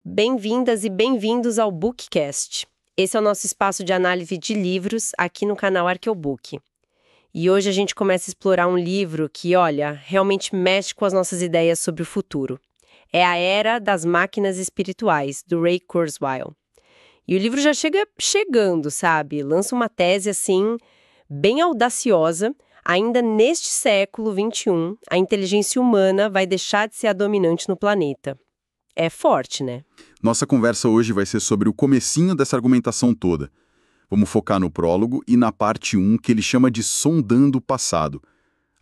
Bem-vindas e bem-vindos ao Bookcast. Esse é o nosso espaço de análise de livros aqui no canal Arqueobook. E hoje a gente começa a explorar um livro que, olha, realmente mexe com as nossas ideias sobre o futuro. É A Era das Máquinas Espirituais, do Ray Kurzweil. E o livro já chega chegando, sabe? Lança uma tese, assim, bem audaciosa. Ainda neste século XXI, a inteligência humana vai deixar de ser a dominante no planeta. É forte, né? Nossa conversa hoje vai ser sobre o comecinho dessa argumentação toda. Vamos focar no prólogo e na parte 1, que ele chama de Sondando o Passado.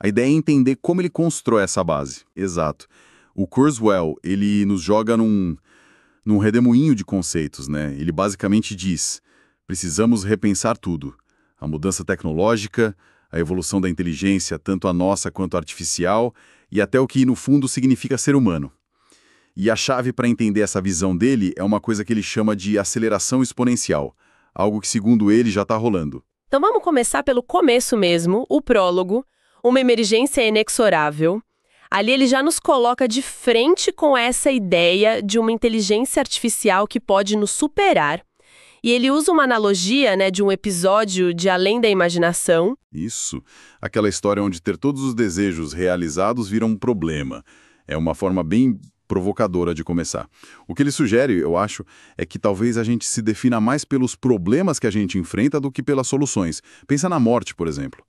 A ideia é entender como ele constrói essa base. Exato. O Kurzweil, ele nos joga num redemoinho de conceitos, né? Ele basicamente diz: precisamos repensar tudo. A mudança tecnológica, a evolução da inteligência, tanto a nossa quanto a artificial, e até o que, no fundo, significa ser humano. E a chave para entender essa visão dele é uma coisa que ele chama de aceleração exponencial, algo que, segundo ele, já está rolando. Então vamos começar pelo começo mesmo, o prólogo, uma emergência inexorável. Ali ele já nos coloca de frente com essa ideia de uma inteligência artificial que pode nos superar. E ele usa uma analogia, né, de um episódio de Além da Imaginação. Isso, aquela história onde ter todos os desejos realizados vira um problema. É uma forma bem provocadora de começar. O que ele sugere, eu acho, é que talvez a gente se defina mais pelos problemas que a gente enfrenta do que pelas soluções. Pensa na morte, por exemplo.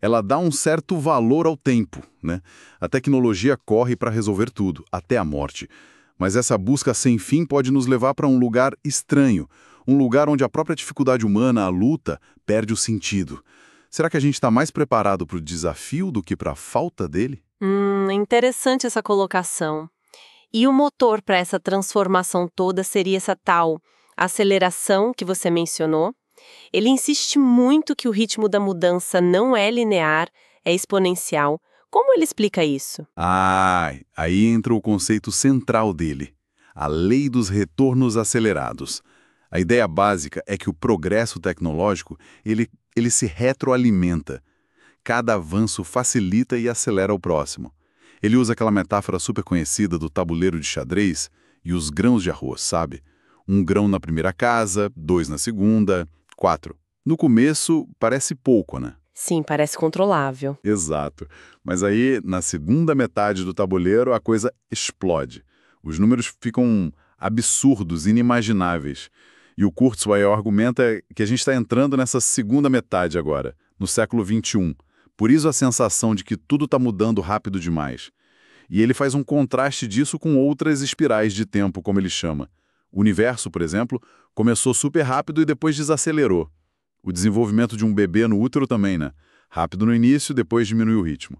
Ela dá um certo valor ao tempo, né? A tecnologia corre para resolver tudo, até a morte. Mas essa busca sem fim pode nos levar para um lugar estranho, um lugar onde a própria dificuldade humana, a luta, perde o sentido. Será que a gente está mais preparado para o desafio do que para a falta dele? Interessante essa colocação. E o motor para essa transformação toda seria essa tal aceleração que você mencionou. Ele insiste muito que o ritmo da mudança não é linear, é exponencial. Como ele explica isso? Aí entra o conceito central dele, a lei dos retornos acelerados. A ideia básica é que o progresso tecnológico, ele se retroalimenta. Cada avanço facilita e acelera o próximo. Ele usa aquela metáfora super conhecida do tabuleiro de xadrez e os grãos de arroz, sabe? Um grão na primeira casa, 2 na segunda, 4. No começo, parece pouco, né? Sim, parece controlável. Exato. Mas aí, na segunda metade do tabuleiro, a coisa explode. Os números ficam absurdos, inimagináveis. E o Kurzweil argumenta que a gente está entrando nessa segunda metade agora, no século XXI. Por isso a sensação de que tudo está mudando rápido demais. E ele faz um contraste disso com outras espirais de tempo, como ele chama. O universo, por exemplo, começou super rápido e depois desacelerou. O desenvolvimento de um bebê no útero também, né? Rápido no início, depois diminui o ritmo.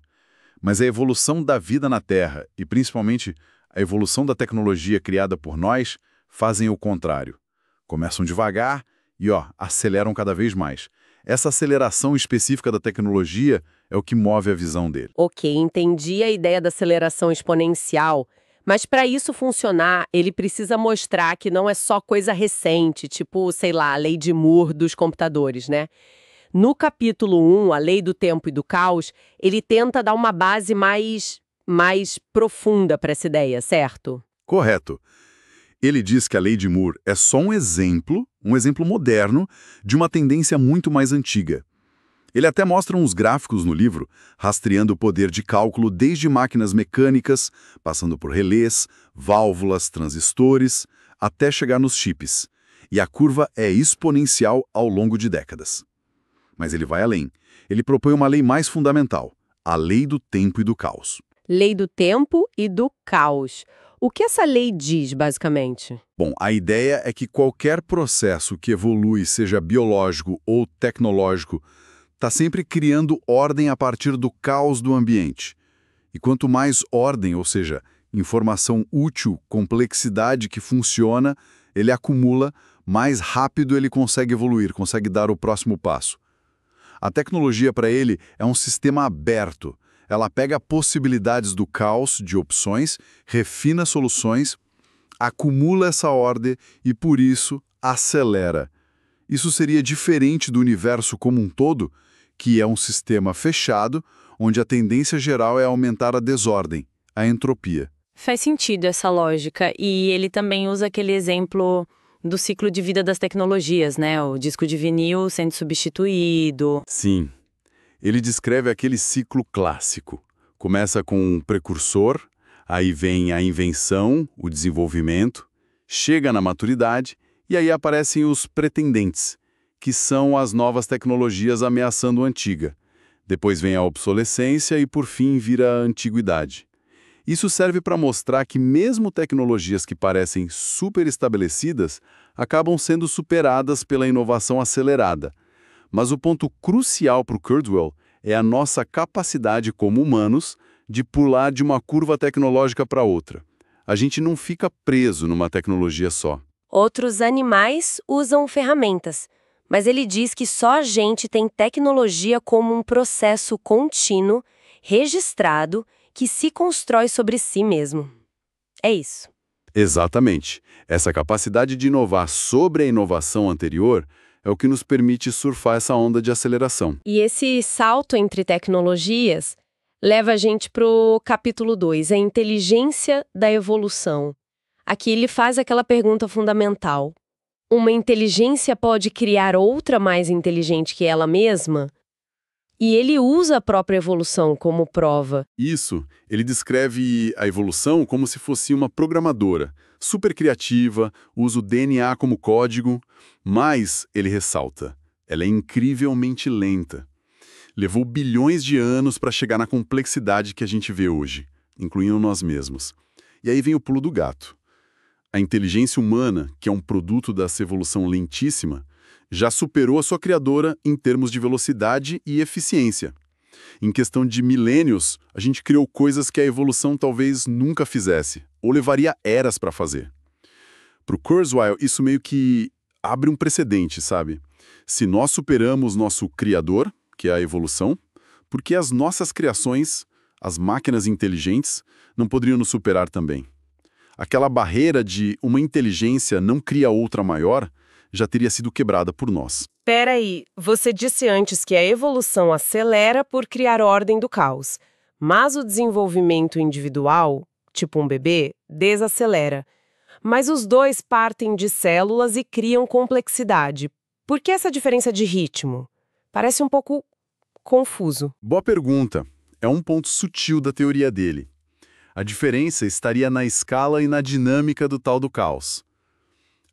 Mas a evolução da vida na Terra, e principalmente a evolução da tecnologia criada por nós, fazem o contrário. Começam devagar e, aceleram cada vez mais. Essa aceleração específica da tecnologia é o que move a visão dele. Ok, entendi a ideia da aceleração exponencial, mas para isso funcionar, ele precisa mostrar que não é só coisa recente, tipo, sei lá, a lei de Moore dos computadores, né? No capítulo 1, a lei do tempo e do caos, ele tenta dar uma base mais profunda para essa ideia, certo? Correto. Ele diz que a lei de Moore é só um exemplo moderno, de uma tendência muito mais antiga. Ele até mostra uns gráficos no livro, rastreando o poder de cálculo desde máquinas mecânicas, passando por relés, válvulas, transistores, até chegar nos chips. E a curva é exponencial ao longo de décadas. Mas ele vai além. Ele propõe uma lei mais fundamental, a lei do tempo e do caos. Lei do tempo e do caos. O que essa lei diz, basicamente? Bom, a ideia é que qualquer processo que evolui, seja biológico ou tecnológico, está sempre criando ordem a partir do caos do ambiente. E quanto mais ordem, ou seja, informação útil, complexidade que funciona, ele acumula, mais rápido ele consegue evoluir, consegue dar o próximo passo. A tecnologia, para ele, é um sistema aberto. Ela pega possibilidades do caos de opções, refina soluções, acumula essa ordem e, por isso, acelera. Isso seria diferente do universo como um todo, que é um sistema fechado, onde a tendência geral é aumentar a desordem, a entropia. Faz sentido essa lógica. E ele também usa aquele exemplo do ciclo de vida das tecnologias, né? O disco de vinil sendo substituído. Sim. Ele descreve aquele ciclo clássico. Começa com um precursor, aí vem a invenção, o desenvolvimento, chega na maturidade e aí aparecem os pretendentes, que são as novas tecnologias ameaçando a antiga. Depois vem a obsolescência e, por fim, vira a antiguidade. Isso serve para mostrar que mesmo tecnologias que parecem super estabelecidas acabam sendo superadas pela inovação acelerada. Mas o ponto crucial para o Kurzweil é a nossa capacidade como humanos de pular de uma curva tecnológica para outra. A gente não fica preso numa tecnologia só. Outros animais usam ferramentas, mas ele diz que só a gente tem tecnologia como um processo contínuo, registrado, que se constrói sobre si mesmo. É isso. Exatamente. Essa capacidade de inovar sobre a inovação anterior é o que nos permite surfar essa onda de aceleração. E esse salto entre tecnologias leva a gente para o capítulo 2, a inteligência da evolução. Aqui ele faz aquela pergunta fundamental. Uma inteligência pode criar outra mais inteligente que ela mesma? E ele usa a própria evolução como prova. Isso, ele descreve a evolução como se fosse uma programadora, super criativa, usa o DNA como código, mas, ele ressalta, ela é incrivelmente lenta. Levou bilhões de anos para chegar na complexidade que a gente vê hoje, incluindo nós mesmos. E aí vem o pulo do gato. A inteligência humana, que é um produto dessa evolução lentíssima, já superou a sua criadora em termos de velocidade e eficiência. Em questão de milênios, a gente criou coisas que a evolução talvez nunca fizesse, ou levaria eras para fazer. Para o Kurzweil, isso meio que abre um precedente, sabe? Se nós superamos nosso criador, que é a evolução, por que as nossas criações, as máquinas inteligentes, não poderiam nos superar também? Aquela barreira de uma inteligência não cria outra maior já teria sido quebrada por nós. Peraí, você disse antes que a evolução acelera por criar ordem do caos, mas o desenvolvimento individual, tipo um bebê, desacelera. Mas os dois partem de células e criam complexidade. Por que essa diferença de ritmo? Parece um pouco confuso. Boa pergunta. É um ponto sutil da teoria dele. A diferença estaria na escala e na dinâmica do tal do caos.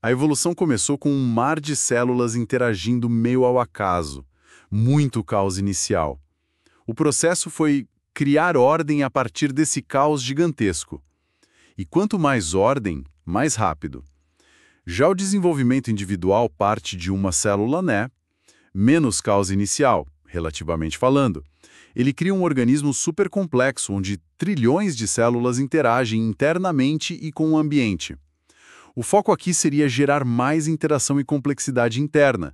A evolução começou com um mar de células interagindo meio ao acaso, muito caos inicial. O processo foi criar ordem a partir desse caos gigantesco. E quanto mais ordem, mais rápido. Já o desenvolvimento individual parte de uma célula, né? Menos caos inicial, relativamente falando. Ele cria um organismo super complexo, onde trilhões de células interagem internamente e com o ambiente. O foco aqui seria gerar mais interação e complexidade interna.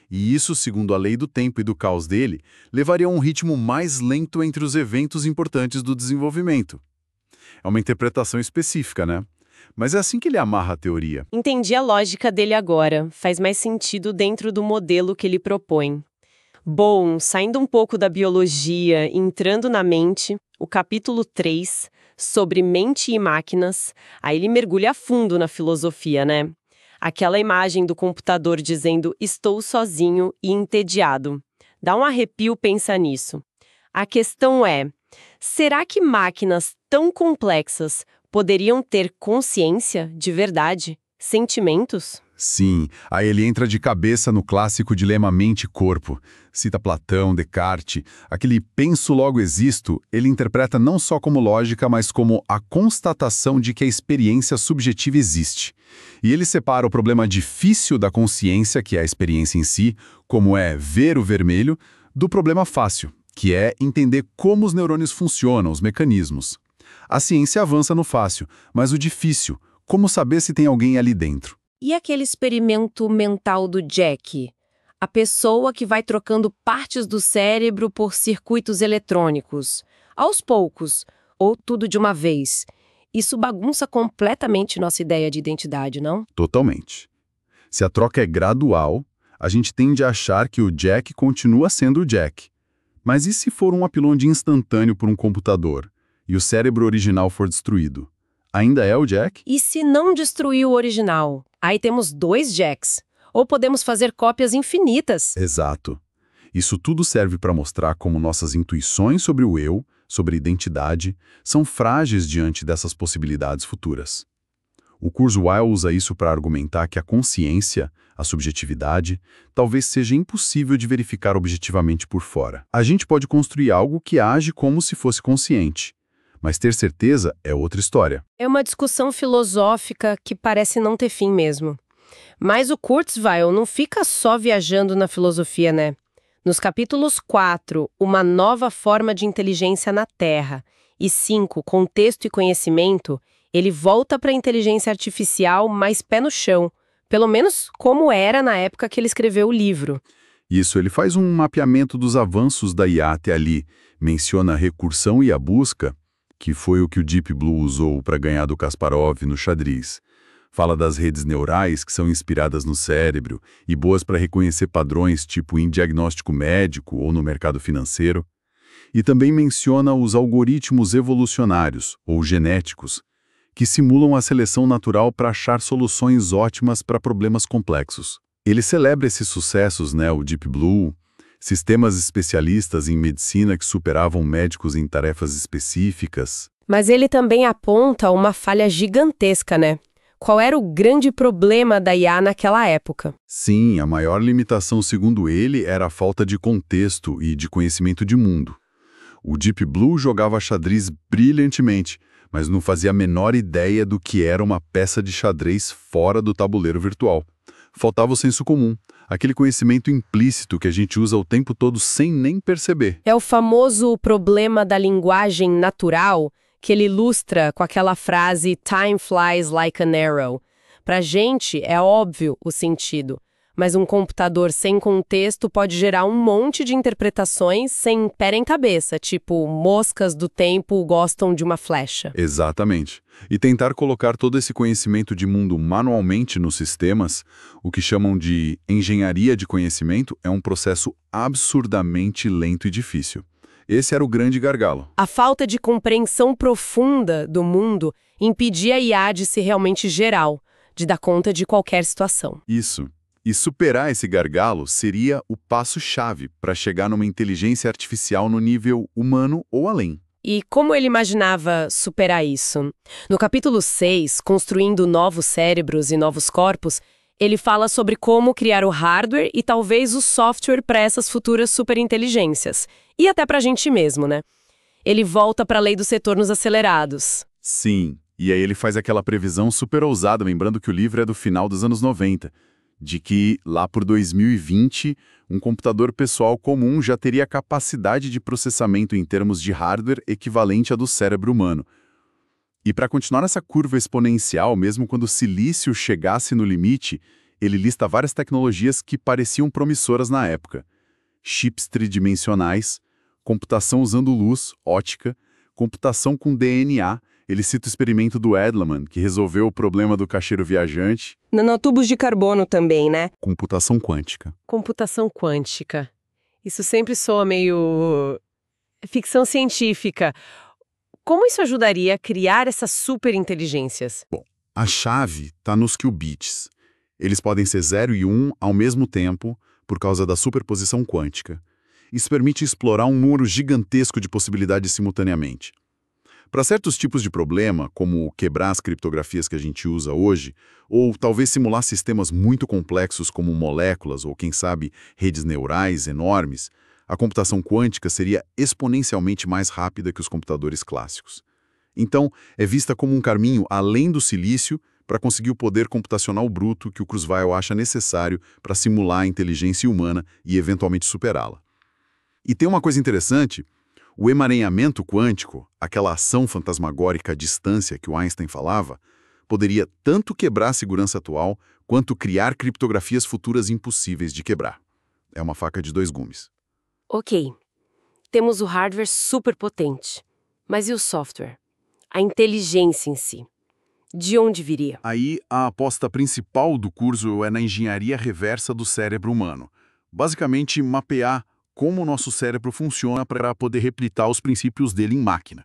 E isso, segundo a lei do tempo e do caos dele, levaria a um ritmo mais lento entre os eventos importantes do desenvolvimento. É uma interpretação específica, né? Mas é assim que ele amarra a teoria. Entendi a lógica dele agora. Faz mais sentido dentro do modelo que ele propõe. Bom, saindo um pouco da biologia e entrando na mente, o capítulo 3, sobre mente e máquinas, aí ele mergulha a fundo na filosofia, né? Aquela imagem do computador dizendo "estou sozinho e entediado". Dá um arrepio pensar nisso. A questão é, será que máquinas tão complexas poderiam ter consciência de verdade? Sentimentos? Sim, aí ele entra de cabeça no clássico dilema mente-corpo. Cita Platão, Descartes, aquele penso logo existo, ele interpreta não só como lógica, mas como a constatação de que a experiência subjetiva existe. E ele separa o problema difícil da consciência, que é a experiência em si, como é ver o vermelho, do problema fácil, que é entender como os neurônios funcionam, os mecanismos. A ciência avança no fácil, mas o difícil, como saber se tem alguém ali dentro? E aquele experimento mental do Jack? A pessoa que vai trocando partes do cérebro por circuitos eletrônicos, aos poucos, ou tudo de uma vez. Isso bagunça completamente nossa ideia de identidade, não? Totalmente. Se a troca é gradual, a gente tende a achar que o Jack continua sendo o Jack. Mas e se for um upload instantâneo por um computador, e o cérebro original for destruído? Ainda é o Jack? E se não destruir o original? Aí temos 2 Jacks. Ou podemos fazer cópias infinitas. Exato. Isso tudo serve para mostrar como nossas intuições sobre o eu, sobre identidade, são frágeis diante dessas possibilidades futuras. O Kurzweil usa isso para argumentar que a consciência, a subjetividade, talvez seja impossível de verificar objetivamente por fora. A gente pode construir algo que age como se fosse consciente, mas ter certeza é outra história. É uma discussão filosófica que parece não ter fim mesmo. Mas o Kurzweil não fica só viajando na filosofia, né? Nos capítulos 4, Uma Nova Forma de Inteligência na Terra, e 5, Contexto e Conhecimento, ele volta para a inteligência artificial mais pé no chão, pelo menos como era na época que ele escreveu o livro. Isso, ele faz um mapeamento dos avanços da IA até ali, menciona a recursão e a busca, que foi o que o Deep Blue usou para ganhar do Kasparov no xadrez. Fala das redes neurais que são inspiradas no cérebro e boas para reconhecer padrões tipo em diagnóstico médico ou no mercado financeiro. E também menciona os algoritmos evolucionários, ou genéticos, que simulam a seleção natural para achar soluções ótimas para problemas complexos. Ele celebra esses sucessos, o Deep Blue, sistemas especialistas em medicina que superavam médicos em tarefas específicas. Mas ele também aponta uma falha gigantesca, né? Qual era o grande problema da IA naquela época? Sim, a maior limitação, segundo ele, era a falta de contexto e de conhecimento de mundo. O Deep Blue jogava xadrez brilhantemente, mas não fazia a menor ideia do que era uma peça de xadrez fora do tabuleiro virtual. Faltava o senso comum, aquele conhecimento implícito que a gente usa o tempo todo sem nem perceber. É o famoso problema da linguagem natural, que ele ilustra com aquela frase "Time flies like an arrow". Pra gente é óbvio o sentido, mas um computador sem contexto pode gerar um monte de interpretações sem pé em cabeça, tipo moscas do tempo gostam de uma flecha. Exatamente. E tentar colocar todo esse conhecimento de mundo manualmente nos sistemas, o que chamam de engenharia de conhecimento, é um processo absurdamente lento e difícil. Esse era o grande gargalo. A falta de compreensão profunda do mundo impedia a IA de ser realmente geral, de dar conta de qualquer situação. Isso. E superar esse gargalo seria o passo-chave para chegar numa inteligência artificial no nível humano ou além. E como ele imaginava superar isso? No capítulo 6, Construindo Novos Cérebros e Novos Corpos, ele fala sobre como criar o hardware e talvez o software para essas futuras superinteligências. E até para a gente mesmo, né? Ele volta para a lei dos retornos acelerados. Sim, e aí ele faz aquela previsão super ousada, lembrando que o livro é do final dos anos 90. De que, lá por 2020, um computador pessoal comum já teria a capacidade de processamento em termos de hardware equivalente à do cérebro humano. E para continuar essa curva exponencial, mesmo quando o silício chegasse no limite, ele lista várias tecnologias que pareciam promissoras na época. Chips tridimensionais, computação usando luz, ótica, computação com DNA. Ele cita o experimento do Edelman, que resolveu o problema do caixeiro viajante. Nanotubos de carbono também, né? Computação quântica. Computação quântica. Isso sempre soa meio ficção científica. Como isso ajudaria a criar essas superinteligências? Bom, a chave está nos qubits. Eles podem ser 0 e 1 ao mesmo tempo por causa da superposição quântica. Isso permite explorar um número gigantesco de possibilidades simultaneamente. Para certos tipos de problema, como quebrar as criptografias que a gente usa hoje, ou talvez simular sistemas muito complexos como moléculas ou, quem sabe, redes neurais enormes, a computação quântica seria exponencialmente mais rápida que os computadores clássicos. Então, é vista como um caminho além do silício para conseguir o poder computacional bruto que o Kurzweil acha necessário para simular a inteligência humana e eventualmente superá-la. E tem uma coisa interessante. O emaranhamento quântico, aquela ação fantasmagórica à distância que o Einstein falava, poderia tanto quebrar a segurança atual, quanto criar criptografias futuras impossíveis de quebrar. É uma faca de 2 gumes. Ok, temos o hardware super potente, mas e o software? A inteligência em si? De onde viria? Aí, a aposta principal do curso é na engenharia reversa do cérebro humano. Basicamente, mapear como o nosso cérebro funciona para poder replicar os princípios dele em máquina.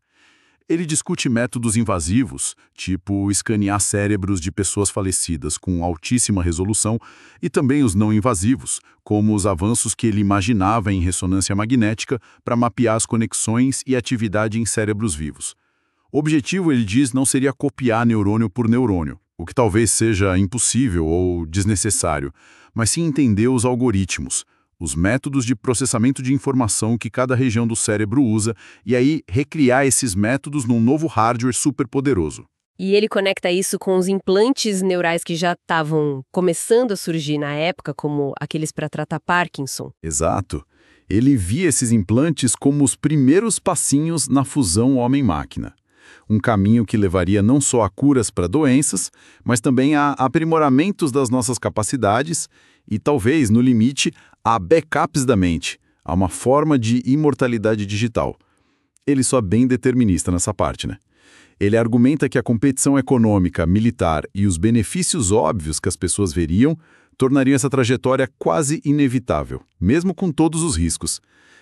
Ele discute métodos invasivos, tipo escanear cérebros de pessoas falecidas com altíssima resolução, e também os não invasivos, como os avanços que ele imaginava em ressonância magnética para mapear as conexões e atividade em cérebros vivos. O objetivo, ele diz, não seria copiar neurônio por neurônio, o que talvez seja impossível ou desnecessário, mas sim entender os algoritmos, os métodos de processamento de informação que cada região do cérebro usa, e aí recriar esses métodos num novo hardware superpoderoso. E ele conecta isso com os implantes neurais que já estavam começando a surgir na época, como aqueles para tratar Parkinson. Exato. Ele via esses implantes como os primeiros passinhos na fusão homem-máquina. Um caminho que levaria não só a curas para doenças, mas também a aprimoramentos das nossas capacidades e, talvez, no limite, a backups da mente, a uma forma de imortalidade digital. Ele só é bem determinista nessa parte, né? Ele argumenta que a competição econômica, militar e os benefícios óbvios que as pessoas veriam tornariam essa trajetória quase inevitável, mesmo com todos os riscos.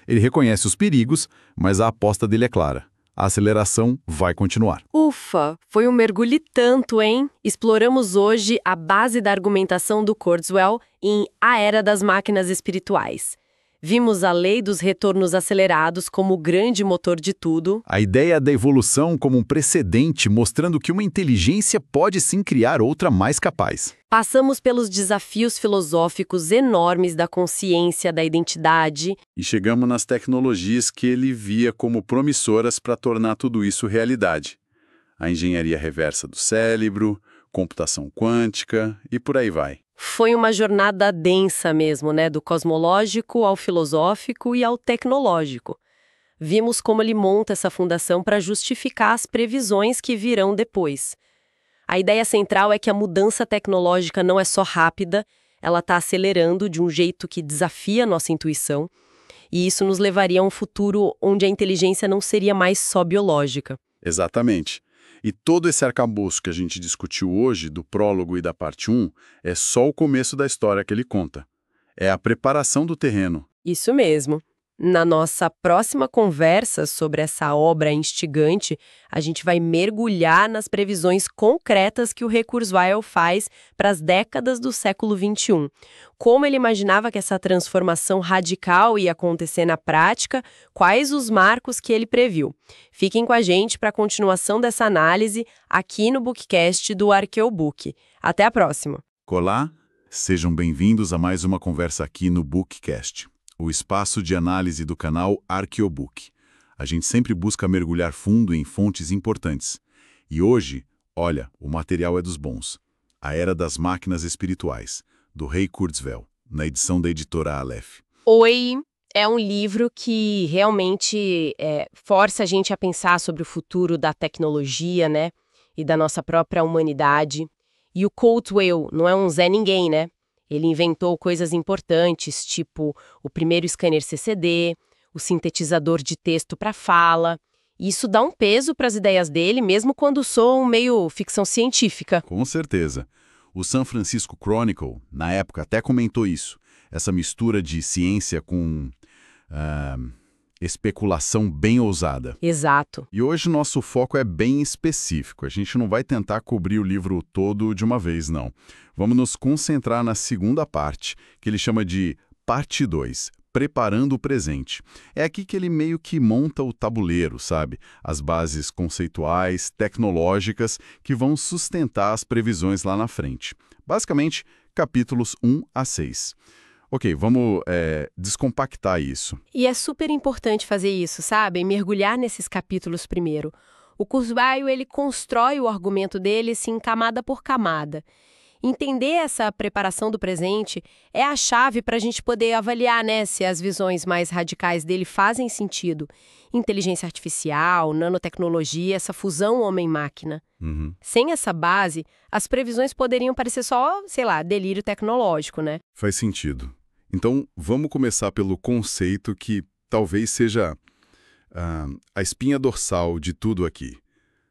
Ele reconhece os perigos, mas a aposta dele é clara. A aceleração vai continuar. Ufa, foi um mergulho e tanto, hein? Exploramos hoje a base da argumentação do Kurzweil em A Era das Máquinas Espirituais. Vimos a lei dos retornos acelerados como o grande motor de tudo. A ideia da evolução como um precedente mostrando que uma inteligência pode sim criar outra mais capaz. Passamos pelos desafios filosóficos enormes da consciência, da identidade. E chegamos nas tecnologias que ele via como promissoras para tornar tudo isso realidade. A engenharia reversa do cérebro, computação quântica e por aí vai. Foi uma jornada densa mesmo, né? Do cosmológico ao filosófico e ao tecnológico. Vimos como ele monta essa fundação para justificar as previsões que virão depois. A ideia central é que a mudança tecnológica não é só rápida, ela está acelerando de um jeito que desafia a nossa intuição, e isso nos levaria a um futuro onde a inteligência não seria mais só biológica. Exatamente. E todo esse arcabouço que a gente discutiu hoje, do prólogo e da parte 1, é só o começo da história que ele conta. É a preparação do terreno. Isso mesmo. Na nossa próxima conversa sobre essa obra instigante, a gente vai mergulhar nas previsões concretas que o Kurzweil faz para as décadas do século XXI. Como ele imaginava que essa transformação radical ia acontecer na prática, quais os marcos que ele previu. Fiquem com a gente para a continuação dessa análise aqui no Bookcast do Arqueobook. Até a próxima! Olá, sejam bem-vindos a mais uma conversa aqui no Bookcast, o espaço de análise do canal Arqueobook. A gente sempre busca mergulhar fundo em fontes importantes. E hoje, olha, o material é dos bons. A Era das Máquinas Espirituais, do Ray Kurzweil, na edição da editora Aleph. Oi, é um livro que realmente força a gente a pensar sobre o futuro da tecnologia, né? E da nossa própria humanidade. E o Kurzweil não é um Zé Ninguém, né? Ele inventou coisas importantes, tipo o primeiro scanner CCD, o sintetizador de texto para fala. E isso dá um peso para as ideias dele, mesmo quando soam meio ficção científica. Com certeza. O San Francisco Chronicle, na época, até comentou isso. Essa mistura de ciência com especulação bem ousada. Exato. E hoje nosso foco é bem específico. A gente não vai tentar cobrir o livro todo de uma vez, não. Vamos nos concentrar na segunda parte, que ele chama de parte 2, Preparando o Presente. É aqui que ele meio que monta o tabuleiro, sabe? As bases conceituais, tecnológicas, que vão sustentar as previsões lá na frente. Basicamente, capítulos 1 a 6. Ok, vamos descompactar isso. E é super importante fazer isso, sabe? Mergulhar nesses capítulos primeiro. O Kurzweil, ele constrói o argumento dele, assim, camada por camada. Entender essa preparação do presente é a chave para a gente poder avaliar, né, se as visões mais radicais dele fazem sentido. Inteligência artificial, nanotecnologia, essa fusão homem-máquina. Uhum. Sem essa base, as previsões poderiam parecer só, sei lá, delírio tecnológico, né? Faz sentido. Então, vamos começar pelo conceito que talvez seja a espinha dorsal de tudo aqui.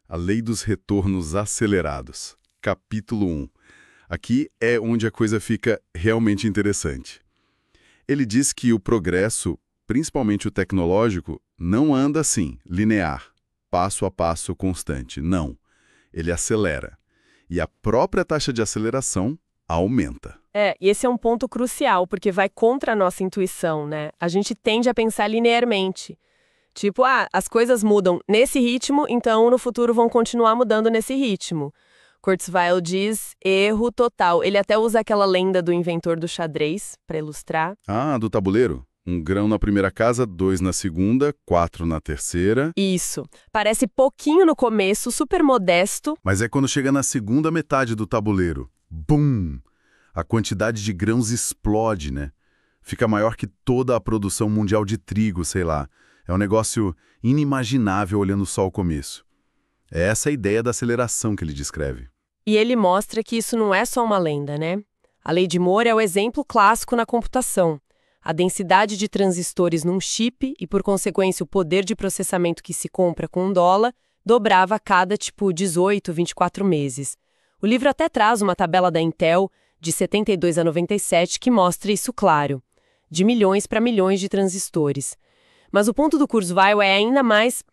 A lei dos retornos acelerados. Capítulo 1. Aqui é onde a coisa fica realmente interessante. Ele diz que o progresso, principalmente o tecnológico, não anda assim, linear. passo a passo constante. Não. Ele acelera. E a própria taxa de aceleração aumenta. E esse é um ponto crucial, porque vai contra a nossa intuição, né? A gente tende a pensar linearmente. Tipo, as coisas mudam nesse ritmo, então no futuro vão continuar mudando nesse ritmo. Kurzweil diz erro total. Ele até usa aquela lenda do inventor do xadrez para ilustrar. Do tabuleiro. 1 grão na primeira casa, 2 na segunda, 4 na terceira. Isso. Parece pouquinho no começo, super modesto. Mas é quando chega na segunda metade do tabuleiro. Bum! A quantidade de grãos explode, né? Fica maior que toda a produção mundial de trigo, sei lá. É um negócio inimaginável olhando só o começo. É essa a ideia da aceleração que ele descreve. E ele mostra que isso não é só uma lenda, né? A lei de Moore é o exemplo clássico na computação. A densidade de transistores num chip e, por consequência, o poder de processamento que se compra com $1 dobrava a cada, 18, 24 meses. O livro até traz uma tabela da Intel, de 72 a 97, que mostra isso claro. De milhões para milhões de transistores. Mas o ponto do Kurzweil é ainda mais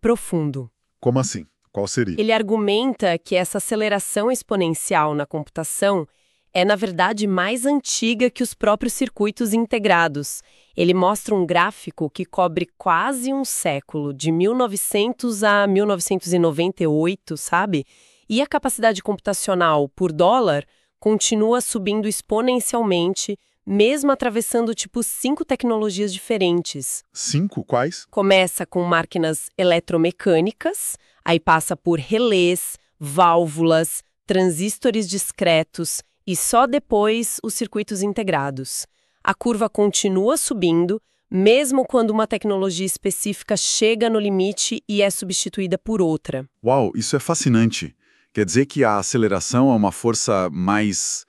profundo. Como assim? Qual seria? Ele argumenta que essa aceleração exponencial na computação é, na verdade, mais antiga que os próprios circuitos integrados. Ele mostra um gráfico que cobre quase um século, de 1900 a 1998, sabe? E a capacidade computacional por $, continua subindo exponencialmente, mesmo atravessando 5 tecnologias diferentes. 5? Quais? Começa com máquinas eletromecânicas, aí passa por relés, válvulas, transistores discretos e só depois os circuitos integrados. A curva continua subindo, mesmo quando uma tecnologia específica chega no limite e é substituída por outra. Uau, isso é fascinante. Quer dizer que a aceleração é uma força mais,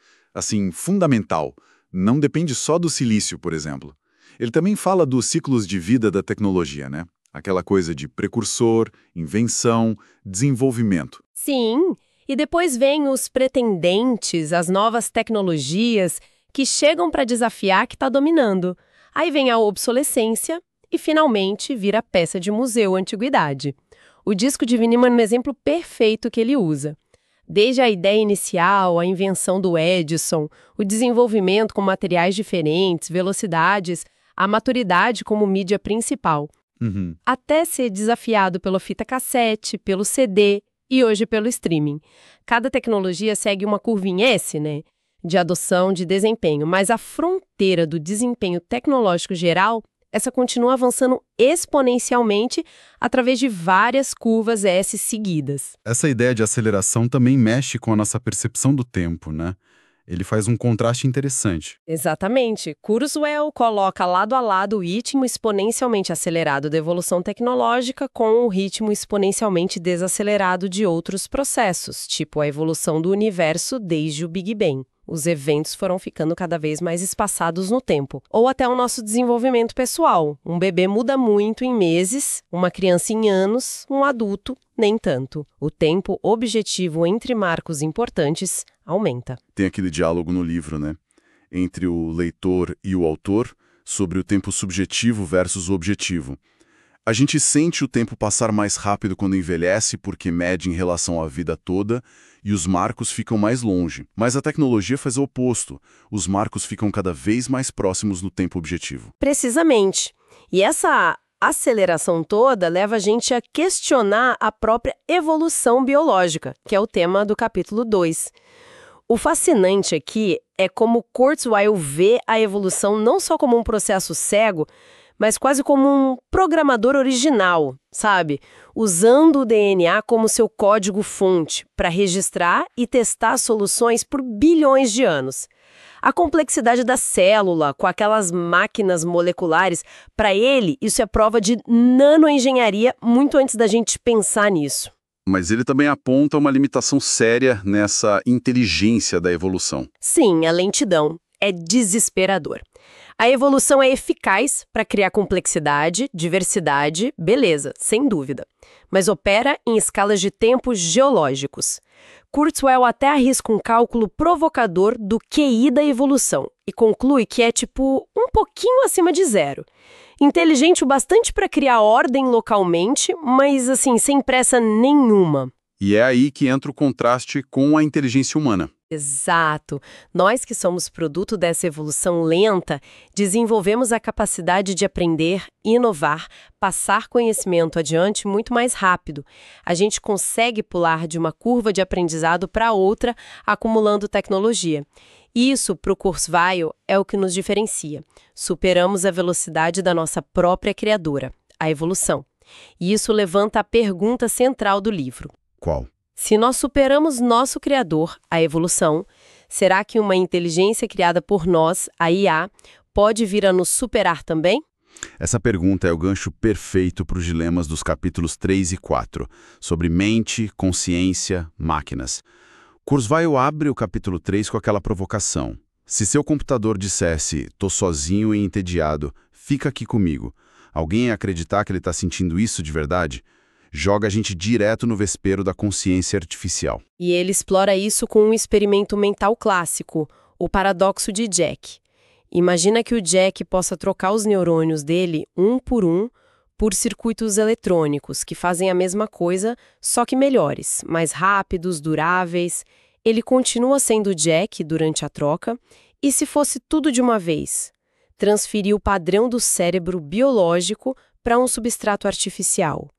fundamental. Não depende só do silício, por exemplo. Ele também fala dos ciclos de vida da tecnologia, né? Aquela coisa de precursor, invenção, desenvolvimento. Sim, e depois vem os pretendentes, as novas tecnologias que chegam para desafiar que está dominando. Aí vem a obsolescência e, finalmente, vira peça de museu antiguidade. O disco de vinil é um exemplo perfeito que ele usa. Desde a ideia inicial, a invenção do Edison, o desenvolvimento com materiais diferentes, velocidades, a maturidade como mídia principal. Até ser desafiado pela fita cassete, pelo CD e hoje pelo streaming. Cada tecnologia segue uma curvinha S, né? De adoção, de desempenho, mas a fronteira do desempenho tecnológico geral, essa continua avançando exponencialmente através de várias curvas S seguidas. Essa ideia de aceleração também mexe com a nossa percepção do tempo, né? Ele faz um contraste interessante. Exatamente. Kurzweil coloca lado a lado o ritmo exponencialmente acelerado da evolução tecnológica com o ritmo exponencialmente desacelerado de outros processos, tipo a evolução do universo desde o Big Bang. Os eventos foram ficando cada vez mais espaçados no tempo. Ou até o nosso desenvolvimento pessoal. Um bebê muda muito em meses, uma criança em anos, um adulto nem tanto. O tempo objetivo entre marcos importantes aumenta. Tem aquele diálogo no livro, né? Entre o leitor e o autor sobre o tempo subjetivo versus o objetivo. A gente sente o tempo passar mais rápido quando envelhece porque mede em relação à vida toda e os marcos ficam mais longe. Mas a tecnologia faz o oposto. Os marcos ficam cada vez mais próximos no tempo objetivo. Precisamente. E essa aceleração toda leva a gente a questionar a própria evolução biológica, que é o tema do capítulo 2. O fascinante aqui é como Kurzweil vê a evolução não só como um processo cego, mas quase como um programador original, sabe? Usando o DNA como seu código-fonte para registrar e testar soluções por bilhões de anos. A complexidade da célula, com aquelas máquinas moleculares, para ele, isso é prova de nanoengenharia muito antes da gente pensar nisso. Mas ele também aponta uma limitação séria nessa inteligência da evolução. Sim, a lentidão é desesperador. A evolução é eficaz para criar complexidade, diversidade, beleza, sem dúvida. mas opera em escalas de tempo geológicos. Kurzweil até arrisca um cálculo provocador do QI da evolução e conclui que é tipo um pouquinho acima de zero. Inteligente o bastante para criar ordem localmente, mas assim, sem pressa nenhuma. E é aí que entra o contraste com a inteligência humana. Exato. Nós que somos produto dessa evolução lenta, desenvolvemos a capacidade de aprender, inovar, passar conhecimento adiante muito mais rápido. A gente consegue pular de uma curva de aprendizado para outra, acumulando tecnologia. Isso, para o Kurzweil, é o que nos diferencia. Superamos a velocidade da nossa própria criadora, a evolução. E isso levanta a pergunta central do livro. Qual? Se nós superamos nosso criador, a evolução, será que uma inteligência criada por nós, a IA, pode vir a nos superar também? Essa pergunta é o gancho perfeito para os dilemas dos capítulos 3 e 4, sobre mente, consciência, máquinas. Kurzweil abre o capítulo 3 com aquela provocação. Se seu computador dissesse, tô sozinho e entediado, fica aqui comigo, alguém ia acreditar que ele está sentindo isso de verdade? Joga a gente direto no vespeiro da consciência artificial. E ele explora isso com um experimento mental clássico, o paradoxo de Jack. Imagina que o Jack possa trocar os neurônios dele, um por circuitos eletrônicos, que fazem a mesma coisa, só que melhores, mais rápidos, duráveis. Ele continua sendo Jack durante a troca, e se fosse tudo de uma vez? Transferir o padrão do cérebro biológico para um substrato artificial.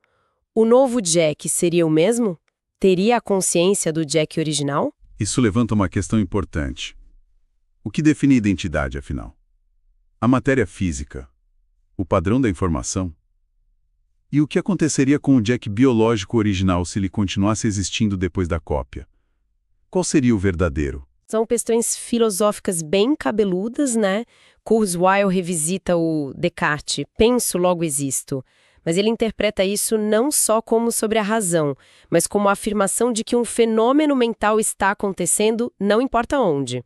O novo Jack seria o mesmo? Teria a consciência do Jack original? Isso levanta uma questão importante. O que define identidade, afinal? A matéria física? O padrão da informação? E o que aconteceria com o Jack biológico original se ele continuasse existindo depois da cópia? Qual seria o verdadeiro? São questões filosóficas bem cabeludas, né? Kurzweil revisita o Descartes, penso, logo existo. Mas ele interpreta isso não só como sobre a razão, mas como a afirmação de que um fenômeno mental está acontecendo, não importa onde.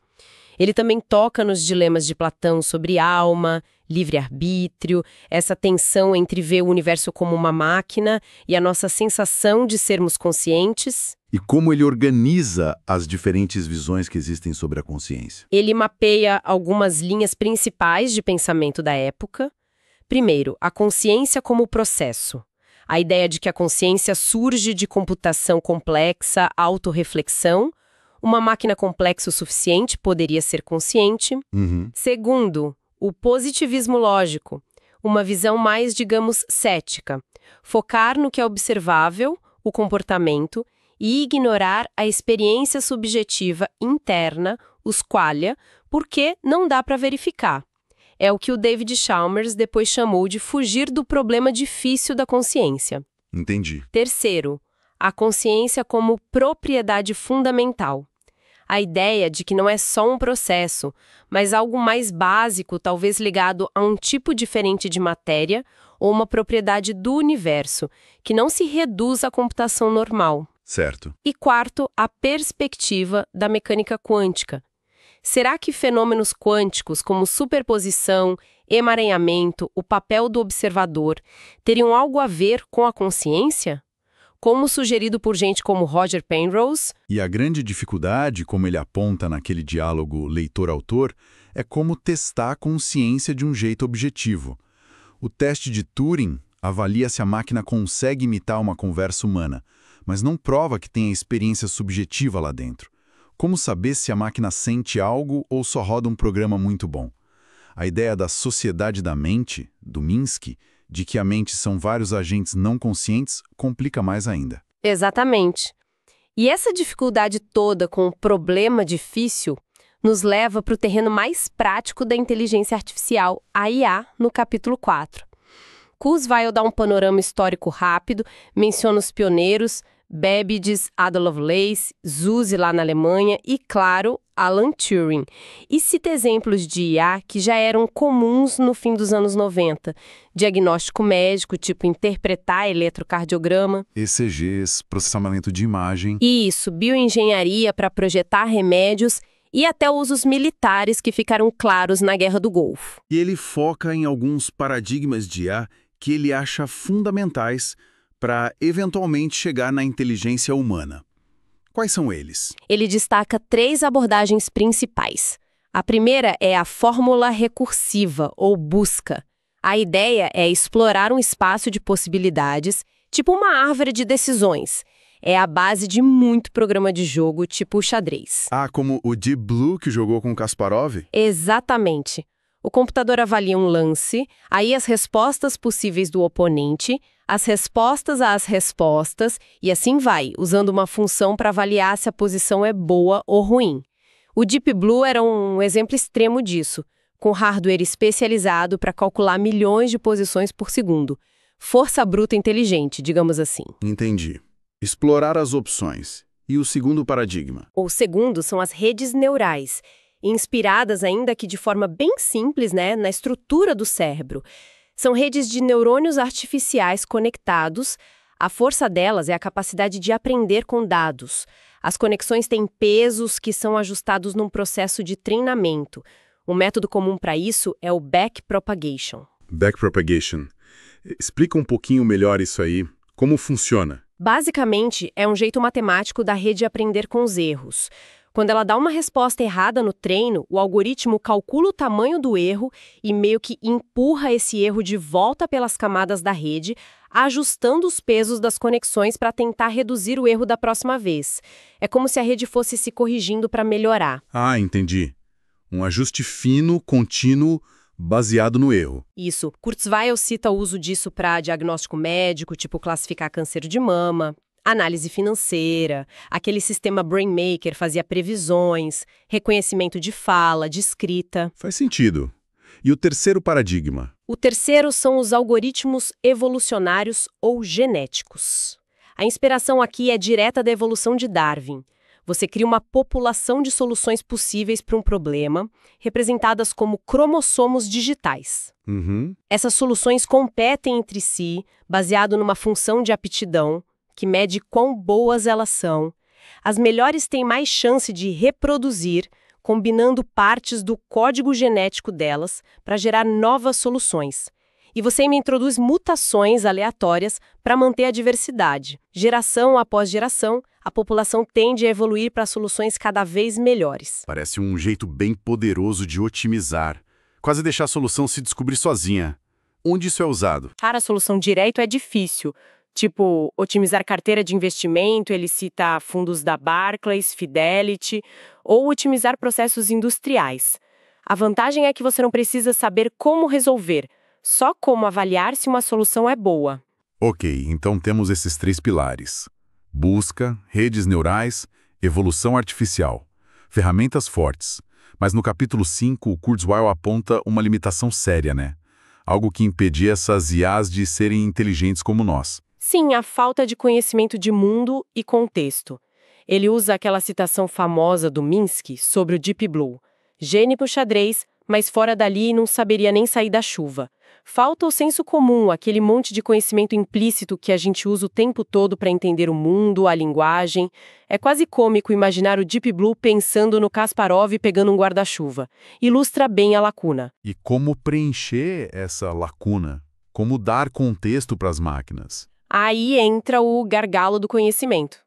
Ele também toca nos dilemas de Platão sobre alma, livre-arbítrio, essa tensão entre ver o universo como uma máquina e a nossa sensação de sermos conscientes. E como ele organiza as diferentes visões que existem sobre a consciência. Ele mapeia algumas linhas principais de pensamento da época. Primeiro, a consciência como processo. A ideia de que a consciência surge de computação complexa, autorreflexão. Uma máquina complexa o suficiente poderia ser consciente. Segundo, o positivismo lógico. Uma visão mais, digamos, cética. Focar no que é observável, o comportamento, e ignorar a experiência subjetiva interna, os qualia, porque não dá para verificar. É o que o David Chalmers depois chamou de fugir do problema difícil da consciência. Entendi. Terceiro, a consciência como propriedade fundamental. A ideia de que não é só um processo, mas algo mais básico, talvez ligado a um tipo diferente de matéria ou uma propriedade do universo, que não se reduz à computação normal. Certo. E quarto, a perspectiva da mecânica quântica. Será que fenômenos quânticos como superposição, emaranhamento, o papel do observador, teriam algo a ver com a consciência? Como sugerido por gente como Roger Penrose. E a grande dificuldade, como ele aponta naquele diálogo leitor-autor, é como testar a consciência de um jeito objetivo. O teste de Turing avalia se a máquina consegue imitar uma conversa humana, mas não prova que tenha experiência subjetiva lá dentro. Como saber se a máquina sente algo ou só roda um programa muito bom? A ideia da sociedade da mente, do Minsky, de que a mente são vários agentes não conscientes, complica mais ainda. Exatamente. E essa dificuldade toda com o problema difícil nos leva para o terreno mais prático da inteligência artificial, a IA, no capítulo 4. Kurzweil dá um panorama histórico rápido, menciona os pioneiros, Babbage, Ada Lovelace, Zuse lá na Alemanha e, claro, Alan Turing. E cita exemplos de IA que já eram comuns no fim dos anos 90. Diagnóstico médico, tipo interpretar eletrocardiograma. ECGs, processamento de imagem. Isso, bioengenharia para projetar remédios e até usos militares que ficaram claros na Guerra do Golfo. E ele foca em alguns paradigmas de IA que ele acha fundamentais para eventualmente chegar na inteligência humana. Quais são eles? Ele destaca 3 abordagens principais. A primeira é a fórmula recursiva, ou busca. A ideia é explorar um espaço de possibilidades, tipo uma árvore de decisões. É a base de muito programa de jogo, tipo o xadrez. Ah, como o Deep Blue que jogou com Kasparov? Exatamente. O computador avalia um lance, aí as respostas possíveis do oponente, as respostas às respostas, e assim vai, usando uma função para avaliar se a posição é boa ou ruim. O Deep Blue era um exemplo extremo disso, com hardware especializado para calcular milhões de posições por segundo. Força bruta inteligente, digamos assim. Entendi. Explorar as opções. E o segundo paradigma? O segundo são as redes neurais, inspiradas ainda que de forma bem simples, na estrutura do cérebro. São redes de neurônios artificiais conectados. A força delas é a capacidade de aprender com dados. As conexões têm pesos que são ajustados num processo de treinamento. O método comum para isso é o backpropagation. Backpropagation. Explica um pouquinho melhor isso aí. Como funciona? Basicamente, é um jeito matemático da rede aprender com os erros. Quando ela dá uma resposta errada no treino, o algoritmo calcula o tamanho do erro e meio que empurra esse erro de volta pelas camadas da rede, ajustando os pesos das conexões para tentar reduzir o erro da próxima vez. É como se a rede fosse se corrigindo para melhorar. Ah, entendi. Um ajuste fino, contínuo, baseado no erro. Isso. Kurzweil cita o uso disso para diagnóstico médico, tipo classificar câncer de mama, análise financeira, aquele sistema BrainMaker fazia previsões, reconhecimento de fala, de escrita. Faz sentido. E o terceiro paradigma? O terceiro são os algoritmos evolucionários ou genéticos. A inspiração aqui é direta da evolução de Darwin. Você cria uma população de soluções possíveis para um problema, representadas como cromossomos digitais. Essas soluções competem entre si, baseado numa função de aptidão, que mede quão boas elas são. As melhores têm mais chance de reproduzir, combinando partes do código genético delas para gerar novas soluções. E você ainda introduz mutações aleatórias para manter a diversidade. Geração após geração, a população tende a evoluir para soluções cada vez melhores. Parece um jeito bem poderoso de otimizar. Quase deixar a solução se descobrir sozinha. Onde isso é usado? Cara, a solução direto é difícil. Tipo, otimizar carteira de investimento, ele cita fundos da Barclays, Fidelity, ou otimizar processos industriais. A vantagem é que você não precisa saber como resolver, só como avaliar se uma solução é boa. Ok, então temos esses 3 pilares. Busca, redes neurais, evolução artificial. Ferramentas fortes. Mas no capítulo 5, o Kurzweil aponta uma limitação séria, né? Algo que impedia essas IAs de serem inteligentes como nós. Sim, a falta de conhecimento de mundo e contexto. Ele usa aquela citação famosa do Minsky sobre o Deep Blue. Gênio pro xadrez, mas fora dali não saberia nem sair da chuva. Falta o senso comum, aquele monte de conhecimento implícito que a gente usa o tempo todo para entender o mundo, a linguagem. É quase cômico imaginar o Deep Blue pensando no Kasparov pegando um guarda-chuva. Ilustra bem a lacuna. E como preencher essa lacuna? Como dar contexto para as máquinas? Aí entra o gargalo do conhecimento.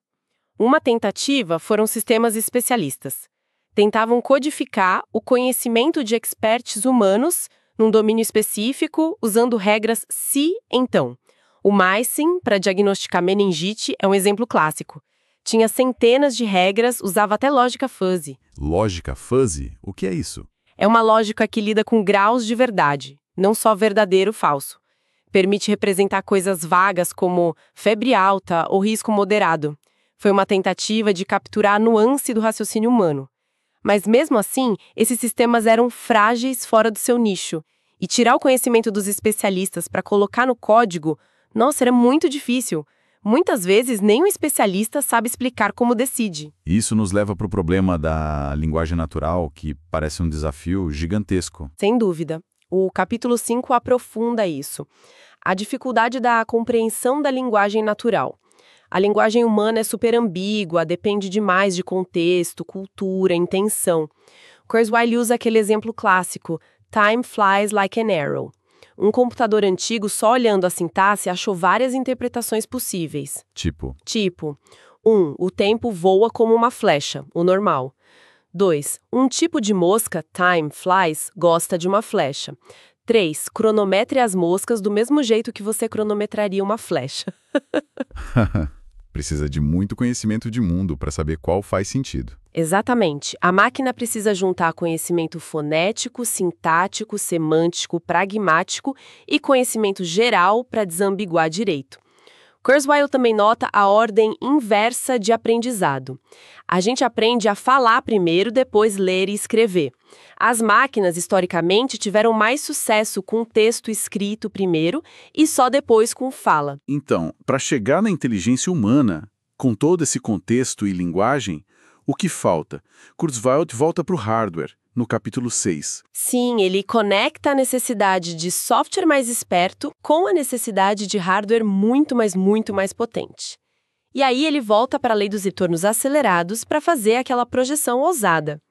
Uma tentativa foram sistemas especialistas. Tentavam codificar o conhecimento de experts humanos num domínio específico, usando regras se-então. O Mycin, para diagnosticar meningite, é um exemplo clássico. Tinha centenas de regras, usava até lógica fuzzy. Lógica fuzzy? O que é isso? É uma lógica que lida com graus de verdade, não só verdadeiro ou falso. Permite representar coisas vagas como febre alta ou risco moderado. Foi uma tentativa de capturar a nuance do raciocínio humano. Mas mesmo assim, esses sistemas eram frágeis fora do seu nicho. E tirar o conhecimento dos especialistas para colocar no código, nossa, era muito difícil. Muitas vezes, nem um especialista sabe explicar como decide. Isso nos leva para o problema da linguagem natural, que parece um desafio gigantesco. Sem dúvida. O capítulo 5 aprofunda isso. A dificuldade da compreensão da linguagem natural. A linguagem humana é super ambígua, depende demais de contexto, cultura, intenção. Kurzweil usa aquele exemplo clássico, time flies like an arrow. Um computador antigo, só olhando a sintaxe, achou várias interpretações possíveis. Tipo, 1. O tempo voa como uma flecha, o normal. 2. Um tipo de mosca, time flies, gosta de uma flecha. 3. Cronometre as moscas do mesmo jeito que você cronometraria uma flecha. precisa de muito conhecimento de mundo para saber qual faz sentido. Exatamente. A máquina precisa juntar conhecimento fonético, sintático, semântico, pragmático e conhecimento geral para desambiguar direito. Kurzweil também nota a ordem inversa de aprendizado. A gente aprende a falar primeiro, depois ler e escrever. As máquinas, historicamente, tiveram mais sucesso com texto escrito primeiro e só depois com fala. Então, para chegar na inteligência humana, com todo esse contexto e linguagem, o que falta? Kurzweil volta para o hardware, no capítulo 6. Sim, ele conecta a necessidade de software mais esperto com a necessidade de hardware muito mais potente. E aí ele volta para a lei dos retornos acelerados para fazer aquela projeção ousada.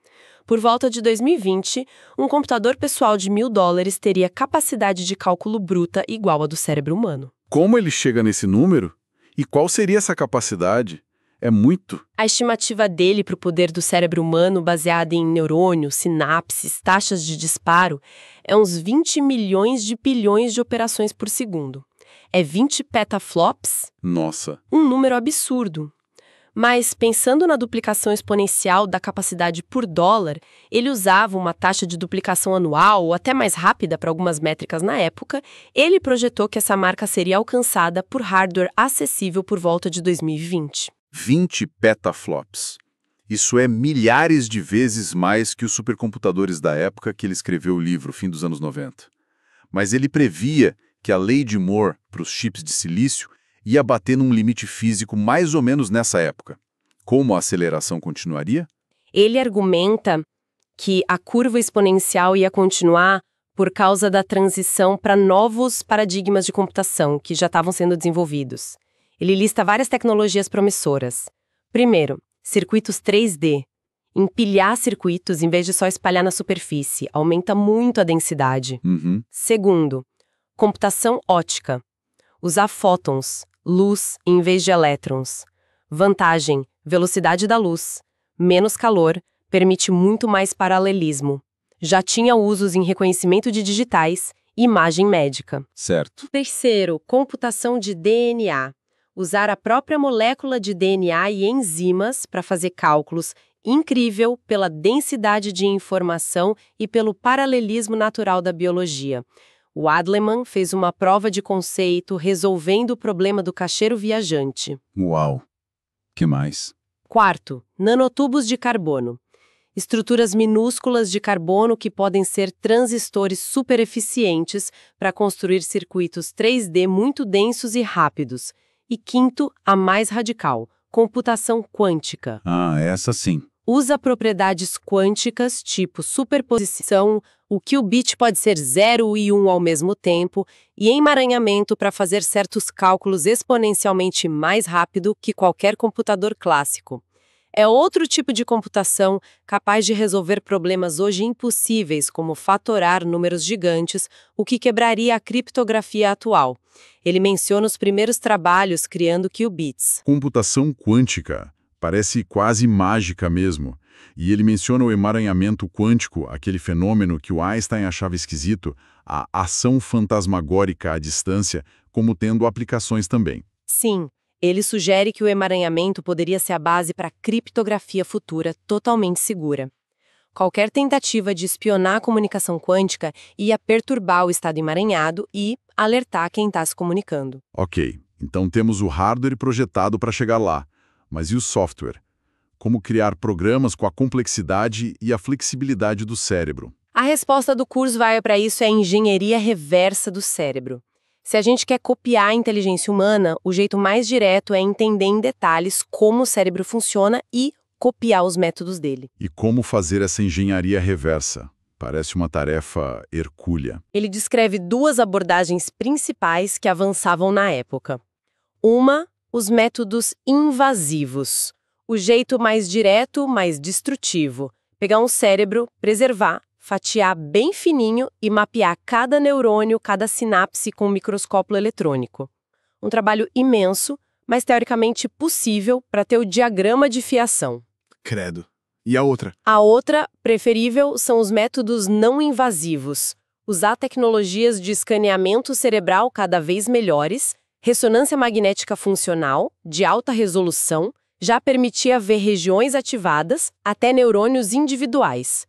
Por volta de 2020, um computador pessoal de $1.000 teria capacidade de cálculo bruta igual à do cérebro humano. Como ele chega nesse número? E qual seria essa capacidade? É muito. A estimativa dele para o poder do cérebro humano, baseada em neurônios, sinapses, taxas de disparo, é uns 20 milhões de bilhões de operações por segundo. É 20 petaflops? Nossa. Um número absurdo. Mas, pensando na duplicação exponencial da capacidade por dólar, ele usava uma taxa de duplicação anual ou até mais rápida para algumas métricas na época. Ele projetou que essa marca seria alcançada por hardware acessível por volta de 2020. 20 petaflops. Isso é milhares de vezes mais que os supercomputadores da época que ele escreveu o livro, fim dos anos 90. Mas ele previa que a lei de Moore para os chips de silício ia bater num limite físico mais ou menos nessa época. Como a aceleração continuaria? Ele argumenta que a curva exponencial ia continuar por causa da transição para novos paradigmas de computação que já estavam sendo desenvolvidos. Ele lista várias tecnologias promissoras. Primeiro, circuitos 3D. Empilhar circuitos em vez de só espalhar na superfície, aumenta muito a densidade. Segundo, computação ótica. Usar fótons, luz, em vez de elétrons. Vantagem, velocidade da luz. Menos calor, permite muito mais paralelismo. Já tinha usos em reconhecimento de digitais e imagem médica. Certo. Terceiro, computação de DNA. Usar a própria molécula de DNA e enzimas para fazer cálculos, incrível pela densidade de informação e pelo paralelismo natural da biologia. O Adleman fez uma prova de conceito resolvendo o problema do caixeiro viajante. Uau! Que mais? Quarto, nanotubos de carbono. Estruturas minúsculas de carbono que podem ser transistores super eficientes para construir circuitos 3D muito densos e rápidos. E quinto, a mais radical, computação quântica. Ah, essa sim. Usa propriedades quânticas, tipo superposição, o qubit pode ser 0 e 1 ao mesmo tempo, e emaranhamento para fazer certos cálculos exponencialmente mais rápido que qualquer computador clássico. É outro tipo de computação capaz de resolver problemas hoje impossíveis, como fatorar números gigantes, o que quebraria a criptografia atual. Ele menciona os primeiros trabalhos criando qubits. Computação quântica. Parece quase mágica mesmo. E ele menciona o emaranhamento quântico, aquele fenômeno que o Einstein achava esquisito, a ação fantasmagórica à distância, como tendo aplicações também. Sim. Ele sugere que o emaranhamento poderia ser a base para criptografia futura totalmente segura. Qualquer tentativa de espionar a comunicação quântica ia perturbar o estado emaranhado e alertar quem está se comunicando. Ok, então temos o hardware projetado para chegar lá. Mas e o software? Como criar programas com a complexidade e a flexibilidade do cérebro? A resposta do Kurzweil para isso é a engenharia reversa do cérebro. Se a gente quer copiar a inteligência humana, o jeito mais direto é entender em detalhes como o cérebro funciona e copiar os métodos dele. E como fazer essa engenharia reversa? Parece uma tarefa hercúlea. Ele descreve duas abordagens principais que avançavam na época. Uma, os métodos invasivos. O jeito mais direto, mais destrutivo. Pegar um cérebro, preservar, fatiar bem fininho e mapear cada neurônio, cada sinapse com um microscópio eletrônico. Um trabalho imenso, mas teoricamente possível para ter o diagrama de fiação. Credo. E a outra? A outra, preferível, são os métodos não invasivos. Usar tecnologias de escaneamento cerebral cada vez melhores, ressonância magnética funcional, de alta resolução, já permitia ver regiões ativadas até neurônios individuais.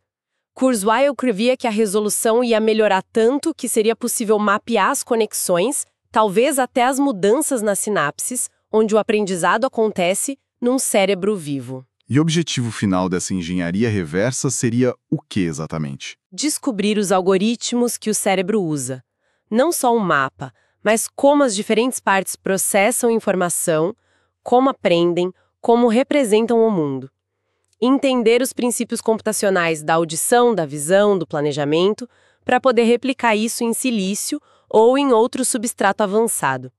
Kurzweil previa que a resolução ia melhorar tanto que seria possível mapear as conexões, talvez até as mudanças nas sinapses, onde o aprendizado acontece num cérebro vivo. E o objetivo final dessa engenharia reversa seria o que exatamente? Descobrir os algoritmos que o cérebro usa. Não só um mapa, mas como as diferentes partes processam informação, como aprendem, como representam o mundo. Entender os princípios computacionais da audição, da visão, do planejamento, para poder replicar isso em silício ou em outro substrato avançado.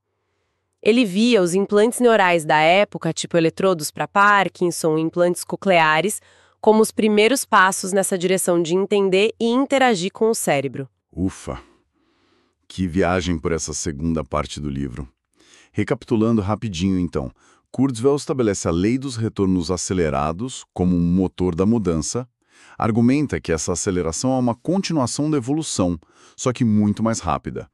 Ele via os implantes neurais da época, tipo eletrodos para Parkinson, implantes cocleares, como os primeiros passos nessa direção de entender e interagir com o cérebro. Ufa! Que viagem por essa segunda parte do livro. Recapitulando rapidinho, então, Kurzweil estabelece a lei dos retornos acelerados como um motor da mudança, argumenta que essa aceleração é uma continuação da evolução, só que muito mais rápida.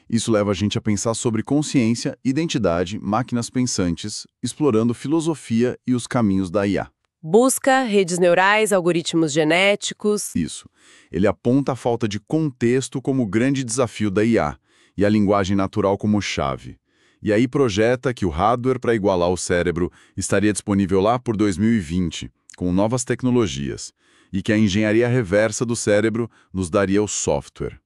Isso leva a gente a pensar sobre consciência, identidade, máquinas pensantes, explorando filosofia e os caminhos da IA. Busca, redes neurais, algoritmos genéticos. Isso. Ele aponta a falta de contexto como o grande desafio da IA e a linguagem natural como chave. E aí projeta que o hardware para igualar o cérebro estaria disponível lá por 2020, com novas tecnologias, e que a engenharia reversa do cérebro nos daria o software.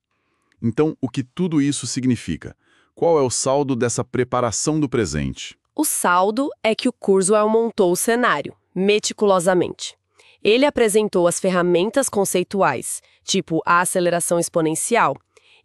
Então, o que tudo isso significa? Qual é o saldo dessa preparação do presente? O saldo é que o Kurzweil montou o cenário, meticulosamente. Ele apresentou as ferramentas conceituais, tipo a aceleração exponencial,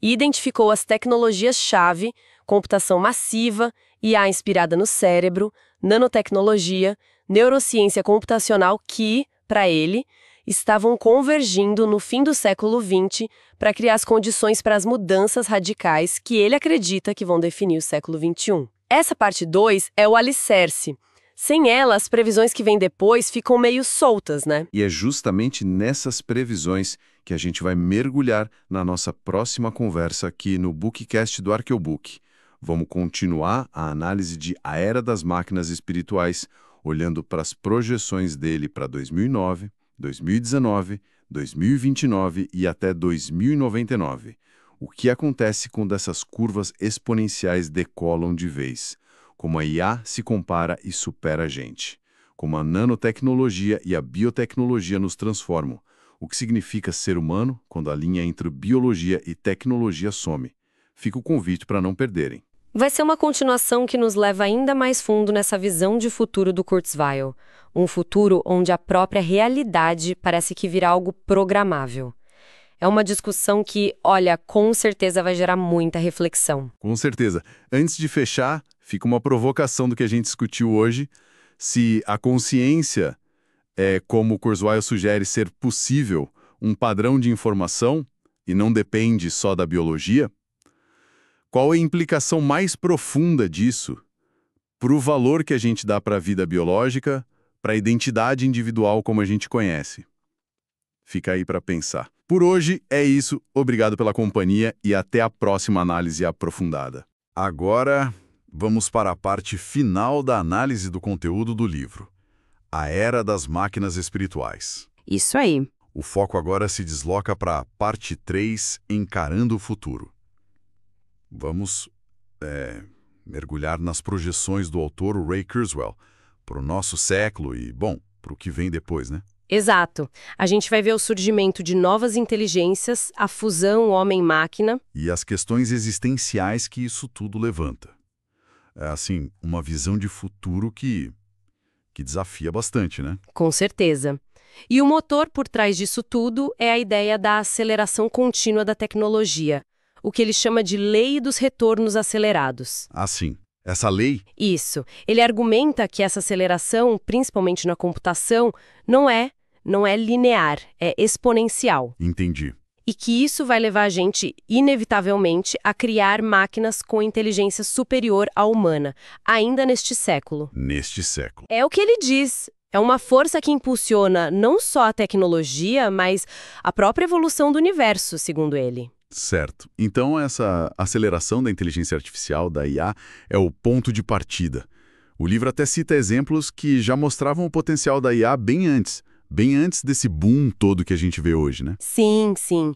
e identificou as tecnologias-chave, computação massiva, IA inspirada no cérebro, nanotecnologia, neurociência computacional que, para ele, estavam convergindo no fim do século XX para criar as condições para as mudanças radicais que ele acredita que vão definir o século XXI. Essa parte 2 é o alicerce. Sem ela, as previsões que vêm depois ficam meio soltas, né? E é justamente nessas previsões que a gente vai mergulhar na nossa próxima conversa aqui no Bookcast do Arqueobook. Vamos continuar a análise de A Era das Máquinas Espirituais, olhando para as projeções dele para 2009, 2019, 2029 e até 2099. O que acontece quando essas curvas exponenciais decolam de vez? Como a IA se compara e supera a gente? Como a nanotecnologia e a biotecnologia nos transformam? O que significa ser humano quando a linha entre biologia e tecnologia some? Fica o convite para não perderem. Vai ser uma continuação que nos leva ainda mais fundo nessa visão de futuro do Kurzweil. Um futuro onde a própria realidade parece que virá algo programável. É uma discussão que, olha, com certeza vai gerar muita reflexão. Com certeza. Antes de fechar, fica uma provocação do que a gente discutiu hoje. Se a consciência é, como o Kurzweil sugere, ser possível, um padrão de informação e não depende só da biologia, qual é a implicação mais profunda disso para o valor que a gente dá para a vida biológica, para a identidade individual como a gente conhece? Fica aí para pensar. Por hoje é isso. Obrigado pela companhia e até a próxima análise aprofundada. Agora, vamos para a parte final da análise do conteúdo do livro. A Era das Máquinas Espirituais. Isso aí. O foco agora se desloca para a parte 3, Encarando o Futuro. Vamos mergulhar nas projeções do autor Ray Kurzweil para o nosso século e, bom, para o que vem depois, né? Exato. A gente vai ver o surgimento de novas inteligências, a fusão homem-máquina. E as questões existenciais que isso tudo levanta. É, assim, uma visão de futuro que desafia bastante, né? Com certeza. E o motor por trás disso tudo é a ideia da aceleração contínua da tecnologia, o que ele chama de lei dos retornos acelerados. Assim, essa lei... Isso. Ele argumenta que essa aceleração, principalmente na computação, não é não é linear, é exponencial. Entendi. E que isso vai levar a gente, inevitavelmente, a criar máquinas com inteligência superior à humana, ainda neste século. Neste século. É o que ele diz. É uma força que impulsiona não só a tecnologia, mas a própria evolução do universo, segundo ele. Certo. Então, essa aceleração da inteligência artificial, da IA, é o ponto de partida. O livro até cita exemplos que já mostravam o potencial da IA bem antes desse boom todo que a gente vê hoje, né? Sim, sim.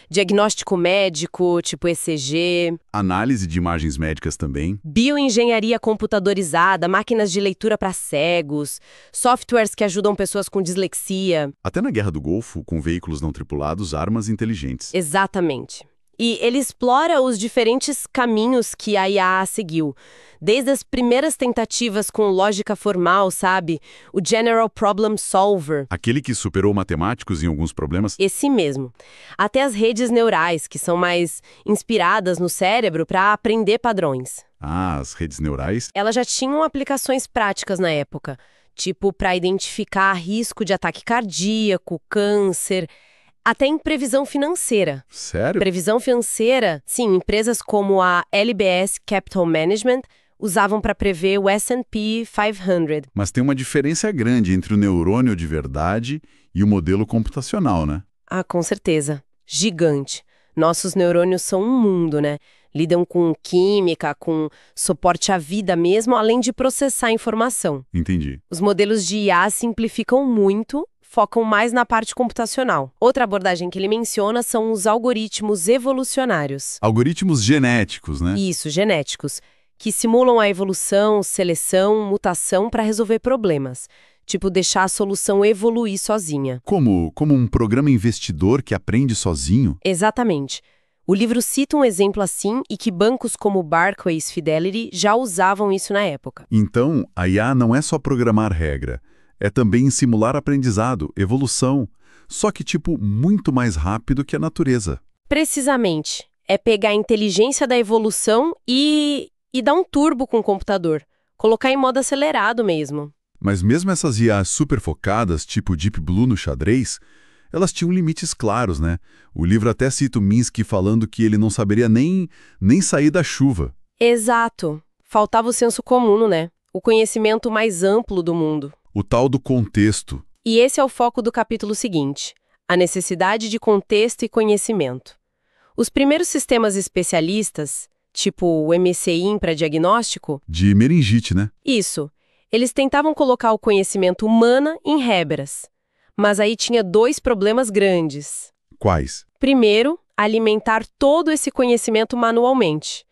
Diagnóstico médico, tipo ECG. Análise de imagens médicas também. Bioengenharia computadorizada, máquinas de leitura para cegos, softwares que ajudam pessoas com dislexia. Até na Guerra do Golfo, com veículos não tripulados, armas inteligentes. Exatamente. E ele explora os diferentes caminhos que a IA seguiu. Desde as primeiras tentativas com lógica formal, sabe? O General Problem Solver. Aquele que superou matemáticos em alguns problemas? Esse mesmo. Até as redes neurais, que são mais inspiradas no cérebro para aprender padrões. Ah, as redes neurais? Elas já tinham aplicações práticas na época, tipo para identificar risco de ataque cardíaco, câncer, até em previsão financeira. Sério? Previsão financeira, sim, empresas como a LBS Capital Management usavam para prever o S&P 500. Mas tem uma diferença grande entre o neurônio de verdade e o modelo computacional, né? Ah, com certeza. Gigante. Nossos neurônios são um mundo, né? Lidam com química, com suporte à vida mesmo, além de processar informação. Entendi. Os modelos de IA simplificam muito, focam mais na parte computacional. Outra abordagem que ele menciona são os algoritmos evolucionários. Algoritmos genéticos, né? Isso, genéticos, que simulam a evolução, seleção, mutação para resolver problemas. Tipo, deixar a solução evoluir sozinha. Como um programa investidor que aprende sozinho? Exatamente. O livro cita um exemplo assim e que bancos como Barclays Fidelity já usavam isso na época. Então, a IA não é só programar regra. É também simular aprendizado, evolução. Só que, tipo, muito mais rápido que a natureza. Precisamente. É pegar a inteligência da evolução e dar um turbo com o computador. Colocar em modo acelerado mesmo. Mas mesmo essas IAs super focadas, tipo Deep Blue no xadrez, elas tinham limites claros, né? O livro até cita o Minsky falando que ele não saberia nem sair da chuva. Exato. Faltava o senso comum, né? O conhecimento mais amplo do mundo. O tal do contexto. E esse é o foco do capítulo seguinte. A necessidade de contexto e conhecimento. Os primeiros sistemas especialistas, tipo o MCIM para diagnóstico... De meningite, né? Isso. Eles tentavam colocar o conhecimento humano em régras. Mas aí tinha dois problemas grandes. Quais? Primeiro, alimentar todo esse conhecimento manualmente.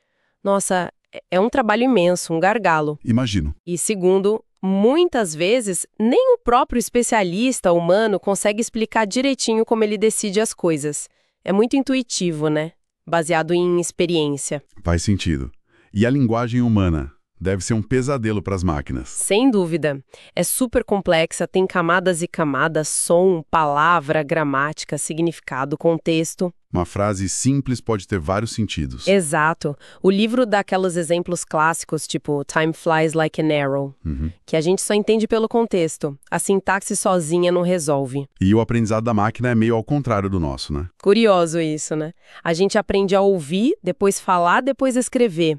Nossa, é um trabalho imenso, um gargalo. Imagino. E segundo, muitas vezes, nem o próprio especialista humano consegue explicar direitinho como ele decide as coisas. É muito intuitivo, né? Baseado em experiência. Faz sentido. E a linguagem humana? Deve ser um pesadelo para as máquinas. Sem dúvida. É super complexa, tem camadas e camadas, som, palavra, gramática, significado, contexto. Uma frase simples pode ter vários sentidos. Exato. O livro dá aqueles exemplos clássicos, tipo Time Flies Like an Arrow, que a gente só entende pelo contexto. A sintaxe sozinha não resolve. E o aprendizado da máquina é meio ao contrário do nosso, né? Curioso isso, né? A gente aprende a ouvir, depois falar, depois escrever.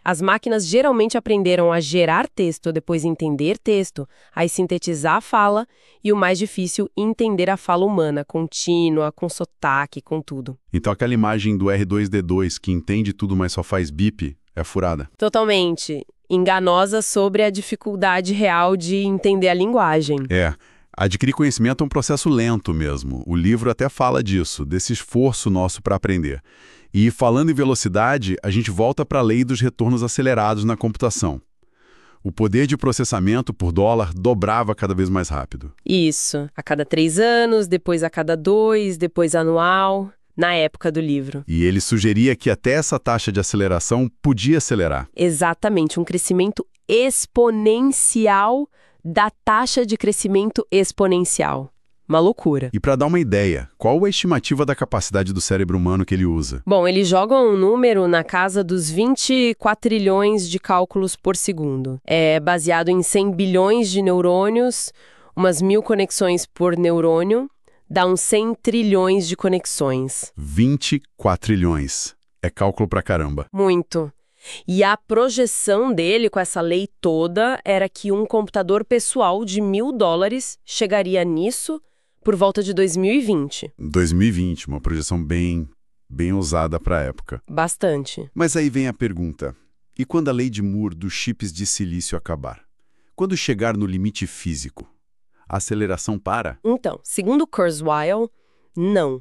As máquinas geralmente aprenderam a gerar texto, depois entender texto, aí sintetizar a fala e o mais difícil, entender a fala humana, contínua, com sotaque, com tudo. Então aquela imagem do R2-D2 que entende tudo, mas só faz bip, é furada. Totalmente. Enganosa sobre a dificuldade real de entender a linguagem. É. Adquirir conhecimento é um processo lento mesmo. O livro até fala disso, desse esforço nosso para aprender. E falando em velocidade, a gente volta para a lei dos retornos acelerados na computação. O poder de processamento por dólar dobrava cada vez mais rápido. Isso. A cada 3 anos, depois a cada 2, depois anual, na época do livro. E ele sugeria que até essa taxa de aceleração podia acelerar. Exatamente, um crescimento exponencial da taxa de crescimento exponencial. Uma loucura. E para dar uma ideia, qual a estimativa da capacidade do cérebro humano que ele usa? Bom, eles jogam um número na casa dos 20 quatrilhões de cálculos por segundo. É baseado em 100 bilhões de neurônios, Umas 1.000 conexões por neurônio dá uns 100 trilhões de conexões. 20 quatrilhões. É cálculo pra caramba. Muito. E a projeção dele com essa lei toda era que um computador pessoal de $1.000 chegaria nisso por volta de 2020. 2020, uma projeção bem ousada pra época. Bastante. Mas aí vem a pergunta. E quando a lei de Moore dos chips de silício acabar? Quando chegar no limite físico, a aceleração para? Então, segundo Kurzweil, não.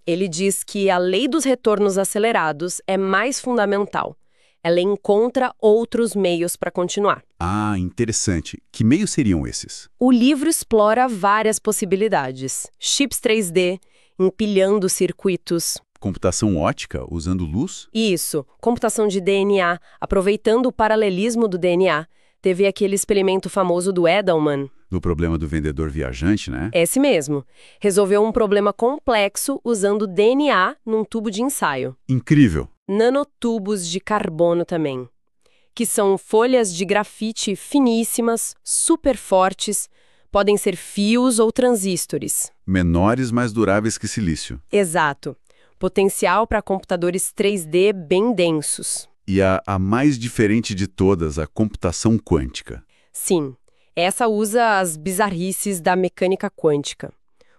Ele diz que a lei dos retornos acelerados é mais fundamental. Ela encontra outros meios para continuar. Ah, interessante. Que meios seriam esses? O livro explora várias possibilidades. Chips 3D, empilhando circuitos. Computação ótica, usando luz? Isso, computação de DNA, aproveitando o paralelismo do DNA. Teve aquele experimento famoso do Edelman. No problema do vendedor viajante, né? Esse mesmo. Resolveu um problema complexo usando DNA num tubo de ensaio. Incrível. Nanotubos de carbono também, que são folhas de grafite finíssimas, super fortes, podem ser fios ou transistores. Menores, mais duráveis que silício. Exato. Potencial para computadores 3D bem densos. E a mais diferente de todas, a computação quântica. Sim, essa usa as bizarrices da mecânica quântica.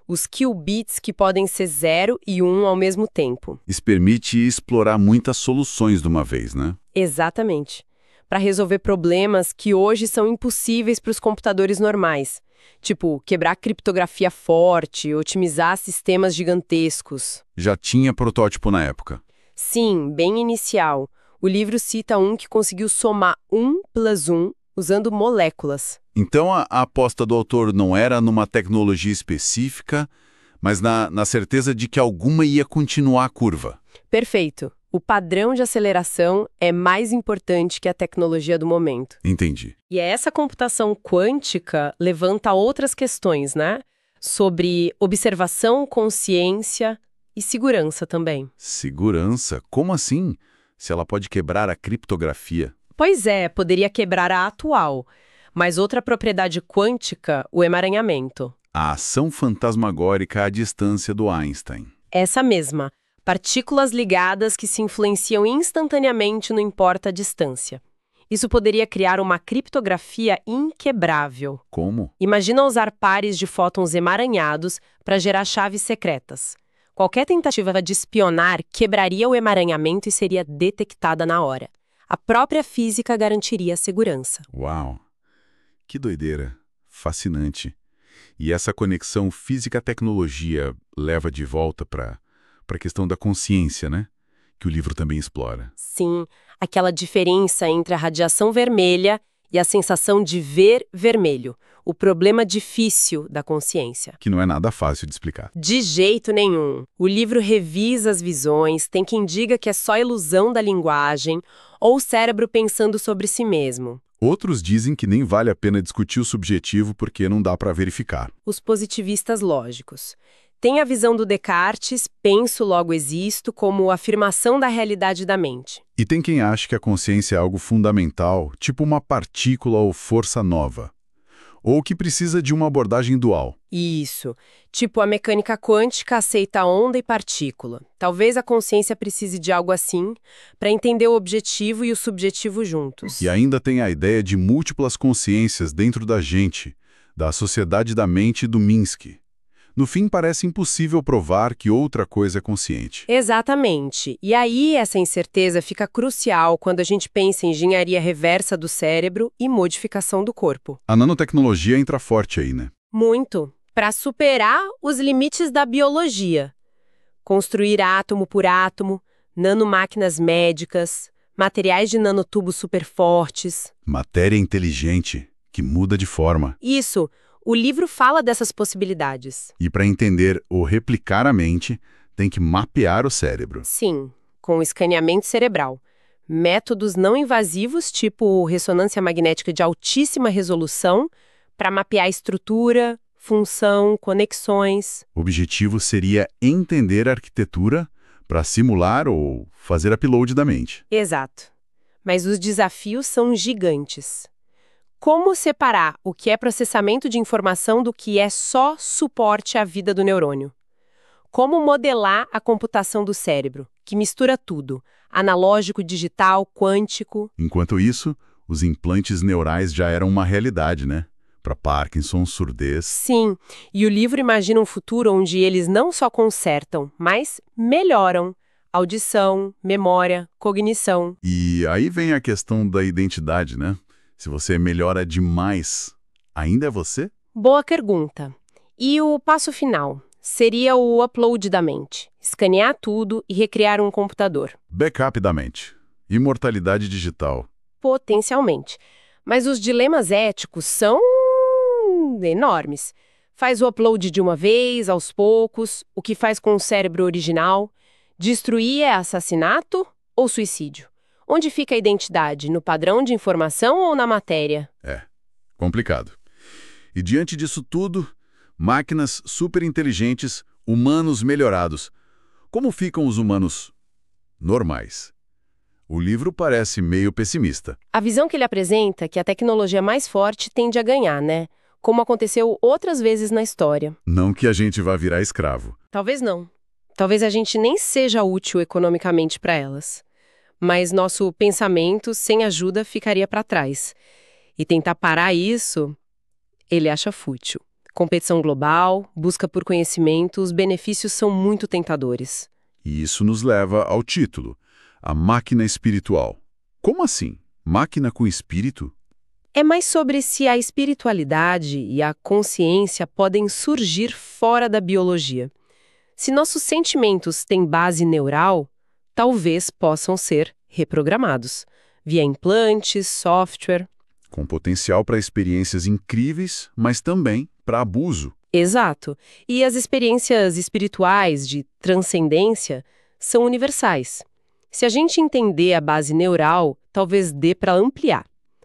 Os qubits que podem ser 0 e 1 ao mesmo tempo. Isso permite explorar muitas soluções de uma vez, né? Exatamente. Para resolver problemas que hoje são impossíveis para os computadores normais. Tipo, quebrar criptografia forte, otimizar sistemas gigantescos. Já tinha protótipo na época. Sim, bem inicial. O livro cita um que conseguiu somar 1 + 1 usando moléculas. Então a aposta do autor não era numa tecnologia específica, mas na certeza de que alguma ia continuar a curva. Perfeito. O padrão de aceleração é mais importante que a tecnologia do momento. Entendi. E essa computação quântica levanta outras questões, né? Sobre observação, consciência e segurança também. Segurança? Como assim? Se ela pode quebrar a criptografia. Pois é, poderia quebrar a atual. Mas outra propriedade quântica, o emaranhamento. A ação fantasmagórica à distância do Einstein. Essa mesma. Partículas ligadas que se influenciam instantaneamente, não importa a distância. Isso poderia criar uma criptografia inquebrável. Como? Imagina usar pares de fótons emaranhados para gerar chaves secretas. Qualquer tentativa de espionar quebraria o emaranhamento e seria detectada na hora. A própria física garantiria a segurança. Uau! Que doideira. Fascinante. E essa conexão física-tecnologia leva de volta para a questão da consciência, né? Que o livro também explora. Sim, aquela diferença entre a radiação vermelha e a sensação de ver vermelho. O problema difícil da consciência. Que não é nada fácil de explicar. De jeito nenhum. O livro revisa as visões, tem quem diga que é só ilusão da linguagem ou o cérebro pensando sobre si mesmo. Outros dizem que nem vale a pena discutir o subjetivo porque não dá para verificar. Os positivistas lógicos. Tem a visão do Descartes, penso, logo existo, como afirmação da realidade da mente. E tem quem acha que a consciência é algo fundamental, tipo uma partícula ou força nova. Ou que precisa de uma abordagem dual. Isso. Tipo, a mecânica quântica aceita onda e partícula. Talvez a consciência precise de algo assim para entender o objetivo e o subjetivo juntos. E ainda tem a ideia de múltiplas consciências dentro da gente, da sociedade da mente do Minsky. No fim, parece impossível provar que outra coisa é consciente. Exatamente. E aí essa incerteza fica crucial quando a gente pensa em engenharia reversa do cérebro e modificação do corpo. A nanotecnologia entra forte aí, né? Muito. Para superar os limites da biologia. Construir átomo por átomo, nanomáquinas médicas, materiais de nanotubos superfortes. Matéria inteligente, que muda de forma. Isso. O livro fala dessas possibilidades. E para entender ou replicar a mente, tem que mapear o cérebro. Sim, com escaneamento cerebral. Métodos não invasivos, tipo ressonância magnética de altíssima resolução, para mapear estrutura, função, conexões. O objetivo seria entender a arquitetura para simular ou fazer upload da mente. Exato. Mas os desafios são gigantes. Como separar o que é processamento de informação do que é só suporte à vida do neurônio? Como modelar a computação do cérebro, que mistura tudo, analógico, digital, quântico? Enquanto isso, os implantes neurais já eram uma realidade, né? Para Parkinson, surdez. Sim, e o livro imagina um futuro onde eles não só consertam, mas melhoram audição, memória, cognição. E aí vem a questão da identidade, né? Se você melhora demais, ainda é você? Boa pergunta. E o passo final? Seria o upload da mente. Escanear tudo e recriar um computador. Backup da mente. Imortalidade digital. Potencialmente. Mas os dilemas éticos são enormes. Faz o upload de uma vez, aos poucos, o que faz com o cérebro original. Destruir é assassinato ou suicídio? Onde fica a identidade? No padrão de informação ou na matéria? Complicado. E diante disso tudo, máquinas superinteligentes, humanos melhorados. Como ficam os humanos normais? O livro parece meio pessimista. A visão que ele apresenta é que a tecnologia mais forte tende a ganhar, né? Como aconteceu outras vezes na história. Não que a gente vá virar escravo. Talvez não. Talvez a gente nem seja útil economicamente para elas. Mas nosso pensamento, sem ajuda, ficaria para trás. E tentar parar isso, ele acha fútil. Competição global, busca por conhecimento, os benefícios são muito tentadores. E isso nos leva ao título, A Máquina Espiritual. Como assim? Máquina com espírito? É mais sobre se a espiritualidade e a consciência podem surgir fora da biologia. Se nossos sentimentos têm base neural, talvez possam ser reprogramados, via implantes, software. Com potencial para experiências incríveis, mas também para abuso. Exato. E as experiências espirituais de transcendência são universais. Se a gente entender a base neural, talvez dê para ampliar.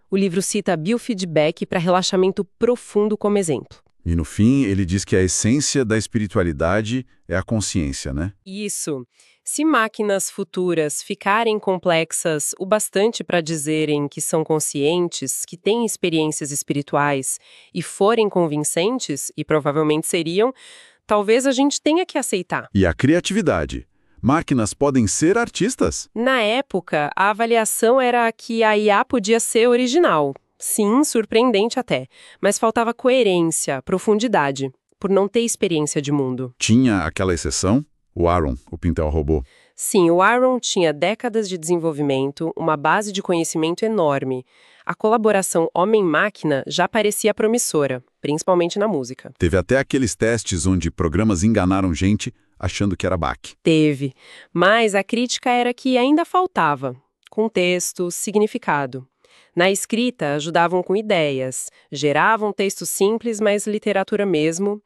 O livro cita biofeedback para relaxamento profundo como exemplo. E no fim, ele diz que a essência da espiritualidade é a consciência, né? Isso. Se máquinas futuras ficarem complexas o bastante para dizerem que são conscientes, que têm experiências espirituais e forem convincentes, e provavelmente seriam, talvez a gente tenha que aceitar. E a criatividade. Máquinas podem ser artistas? Na época, a avaliação era que a IA podia ser original. Sim, surpreendente até, mas faltava coerência, profundidade, por não ter experiência de mundo. Tinha aquela exceção? O Aaron, o Pintel robô. Sim, o Aaron tinha décadas de desenvolvimento, uma base de conhecimento enorme. A colaboração homem-máquina já parecia promissora, principalmente na música. Teve até aqueles testes onde programas enganaram gente achando que era Bach. Teve, mas a crítica era que ainda faltava contexto, significado. Na escrita, ajudavam com ideias, geravam textos simples, mas literatura mesmo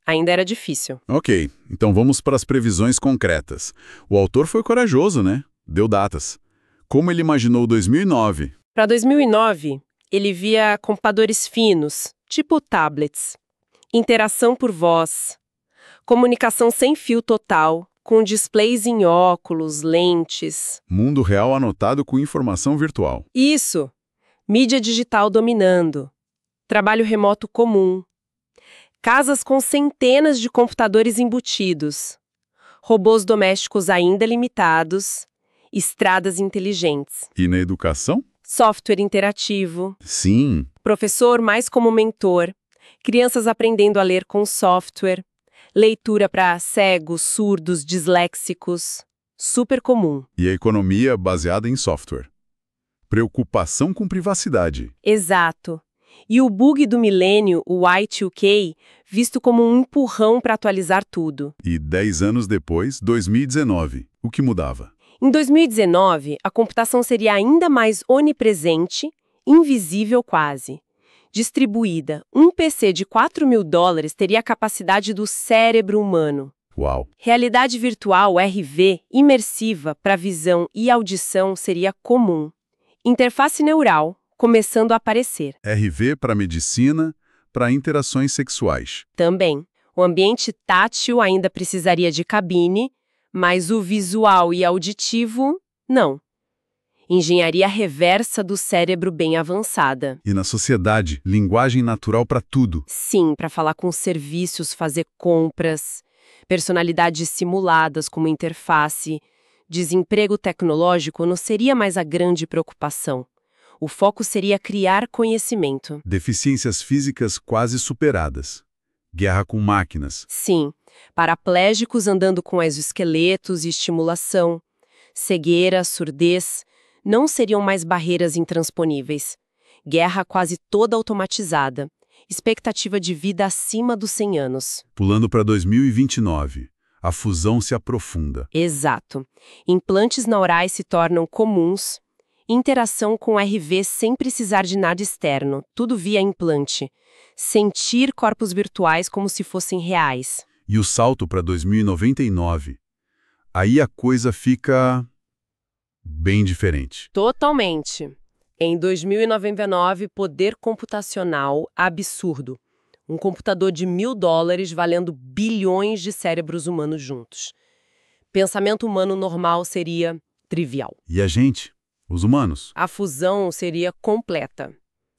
ainda era difícil. Ok, então vamos para as previsões concretas. O autor foi corajoso, né? Deu datas. Como ele imaginou 2009? Para 2009, ele via computadores finos, tipo tablets, interação por voz, comunicação sem fio total, com displays em óculos, lentes. Mundo real anotado com informação virtual. Isso! Mídia digital dominando. Trabalho remoto comum. Casas com centenas de computadores embutidos. Robôs domésticos ainda limitados. Estradas inteligentes. E na educação? Software interativo. Sim. Professor mais como mentor. Crianças aprendendo a ler com software. Leitura para cegos, surdos, disléxicos. Super comum. E a economia baseada em software. Preocupação com privacidade. Exato. E o bug do milênio, o Y2K, visto como um empurrão para atualizar tudo. E 10 anos depois, 2019, o que mudava? Em 2019, a computação seria ainda mais onipresente, invisível quase. Distribuída, um PC de $4.000 teria a capacidade do cérebro humano. Uau! Realidade virtual, RV, imersiva para visão e audição seria comum. Interface neural, começando a aparecer. RV para medicina, para interações sexuais. Também. O ambiente tátil ainda precisaria de cabine, mas o visual e auditivo, não. Engenharia reversa do cérebro bem avançada. E na sociedade, linguagem natural para tudo. Sim, para falar com serviços, fazer compras, personalidades simuladas como interface. Desemprego tecnológico não seria mais a grande preocupação. O foco seria criar conhecimento. Deficiências físicas quase superadas. Guerra com máquinas. Sim, paraplégicos andando com exoesqueletos e estimulação. Cegueira, surdez, não seriam mais barreiras intransponíveis. Guerra quase toda automatizada. Expectativa de vida acima dos 100 anos. Pulando para 2029. A fusão se aprofunda. Exato. Implantes neurais se tornam comuns. Interação com RV sem precisar de nada externo, tudo via implante. Sentir corpos virtuais como se fossem reais. E o salto para 2099. Aí a coisa fica bem diferente. Totalmente. Em 2099, poder computacional absurdo. Um computador de $1.000 valendo bilhões de cérebros humanos juntos. Pensamento humano normal seria trivial. E a gente? Os humanos? A fusão seria completa.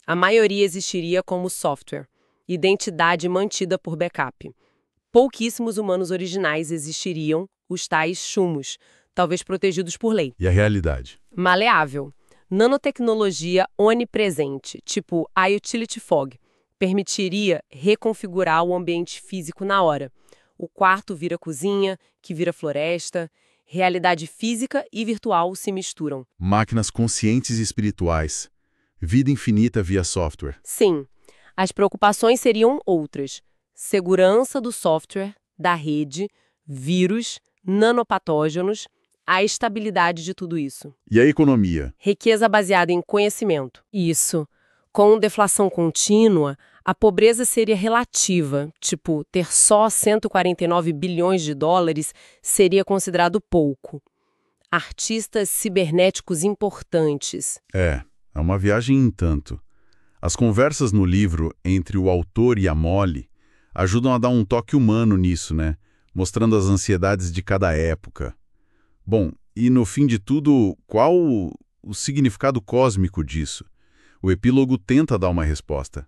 A maioria existiria como software, identidade mantida por backup. Pouquíssimos humanos originais existiriam, os tais chumos, talvez protegidos por lei. E a realidade? Maleável. Nanotecnologia onipresente, tipo a Utility Fog. Permitiria reconfigurar o ambiente físico na hora. O quarto vira cozinha, que vira floresta. Realidade física e virtual se misturam. Máquinas conscientes e espirituais. Vida infinita via software. Sim, as preocupações seriam outras. Segurança do software, da rede, vírus, nanopatógenos, a estabilidade de tudo isso. E a economia? Riqueza baseada em conhecimento. Isso. Com deflação contínua, a pobreza seria relativa, tipo, ter só 149 bilhões de dólares seria considerado pouco. Artistas cibernéticos importantes. É uma viagem em tanto. As conversas no livro entre o autor e a Molly ajudam a dar um toque humano nisso, né? Mostrando as ansiedades de cada época. Bom, e no fim de tudo, qual o significado cósmico disso? O epílogo tenta dar uma resposta.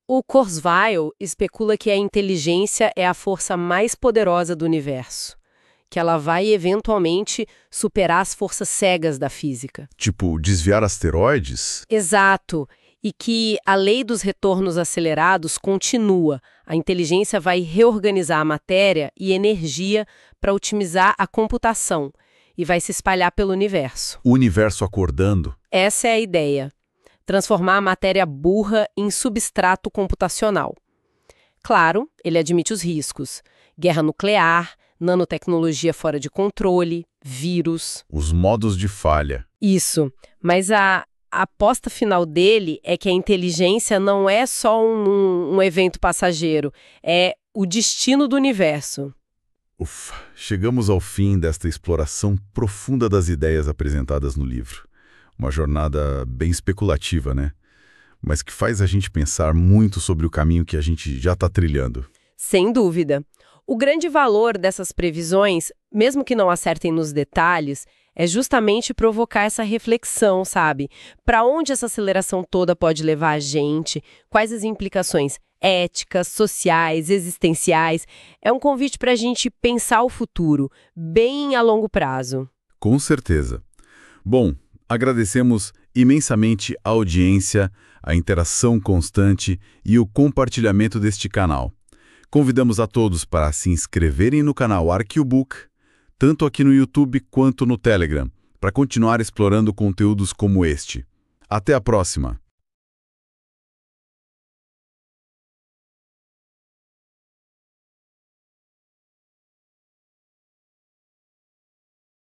O Kurzweil especula que a inteligência é a força mais poderosa do universo, que ela vai eventualmente superar as forças cegas da física. Tipo, desviar asteroides? Exato, e que a lei dos retornos acelerados continua. A inteligência vai reorganizar a matéria e energia para otimizar a computação e vai se espalhar pelo universo. O universo acordando? Essa é a ideia. Transformar a matéria burra em substrato computacional. Claro, ele admite os riscos. Guerra nuclear, nanotecnologia fora de controle, vírus. Os modos de falha. Isso, mas a aposta final dele é que a inteligência não é só um evento passageiro, é o destino do universo. Ufa, chegamos ao fim desta exploração profunda das ideias apresentadas no livro. Uma jornada bem especulativa, né? Mas que faz a gente pensar muito sobre o caminho que a gente já está trilhando. Sem dúvida. O grande valor dessas previsões, mesmo que não acertem nos detalhes, é justamente provocar essa reflexão, sabe? Para onde essa aceleração toda pode levar a gente? Quais as implicações éticas, sociais, existenciais? É um convite para a gente pensar o futuro, bem a longo prazo. Com certeza. Bom, agradecemos imensamente a audiência, a interação constante e o compartilhamento deste canal. Convidamos a todos para se inscreverem no canal Arqueobook, tanto aqui no YouTube quanto no Telegram, para continuar explorando conteúdos como este. Até a próxima!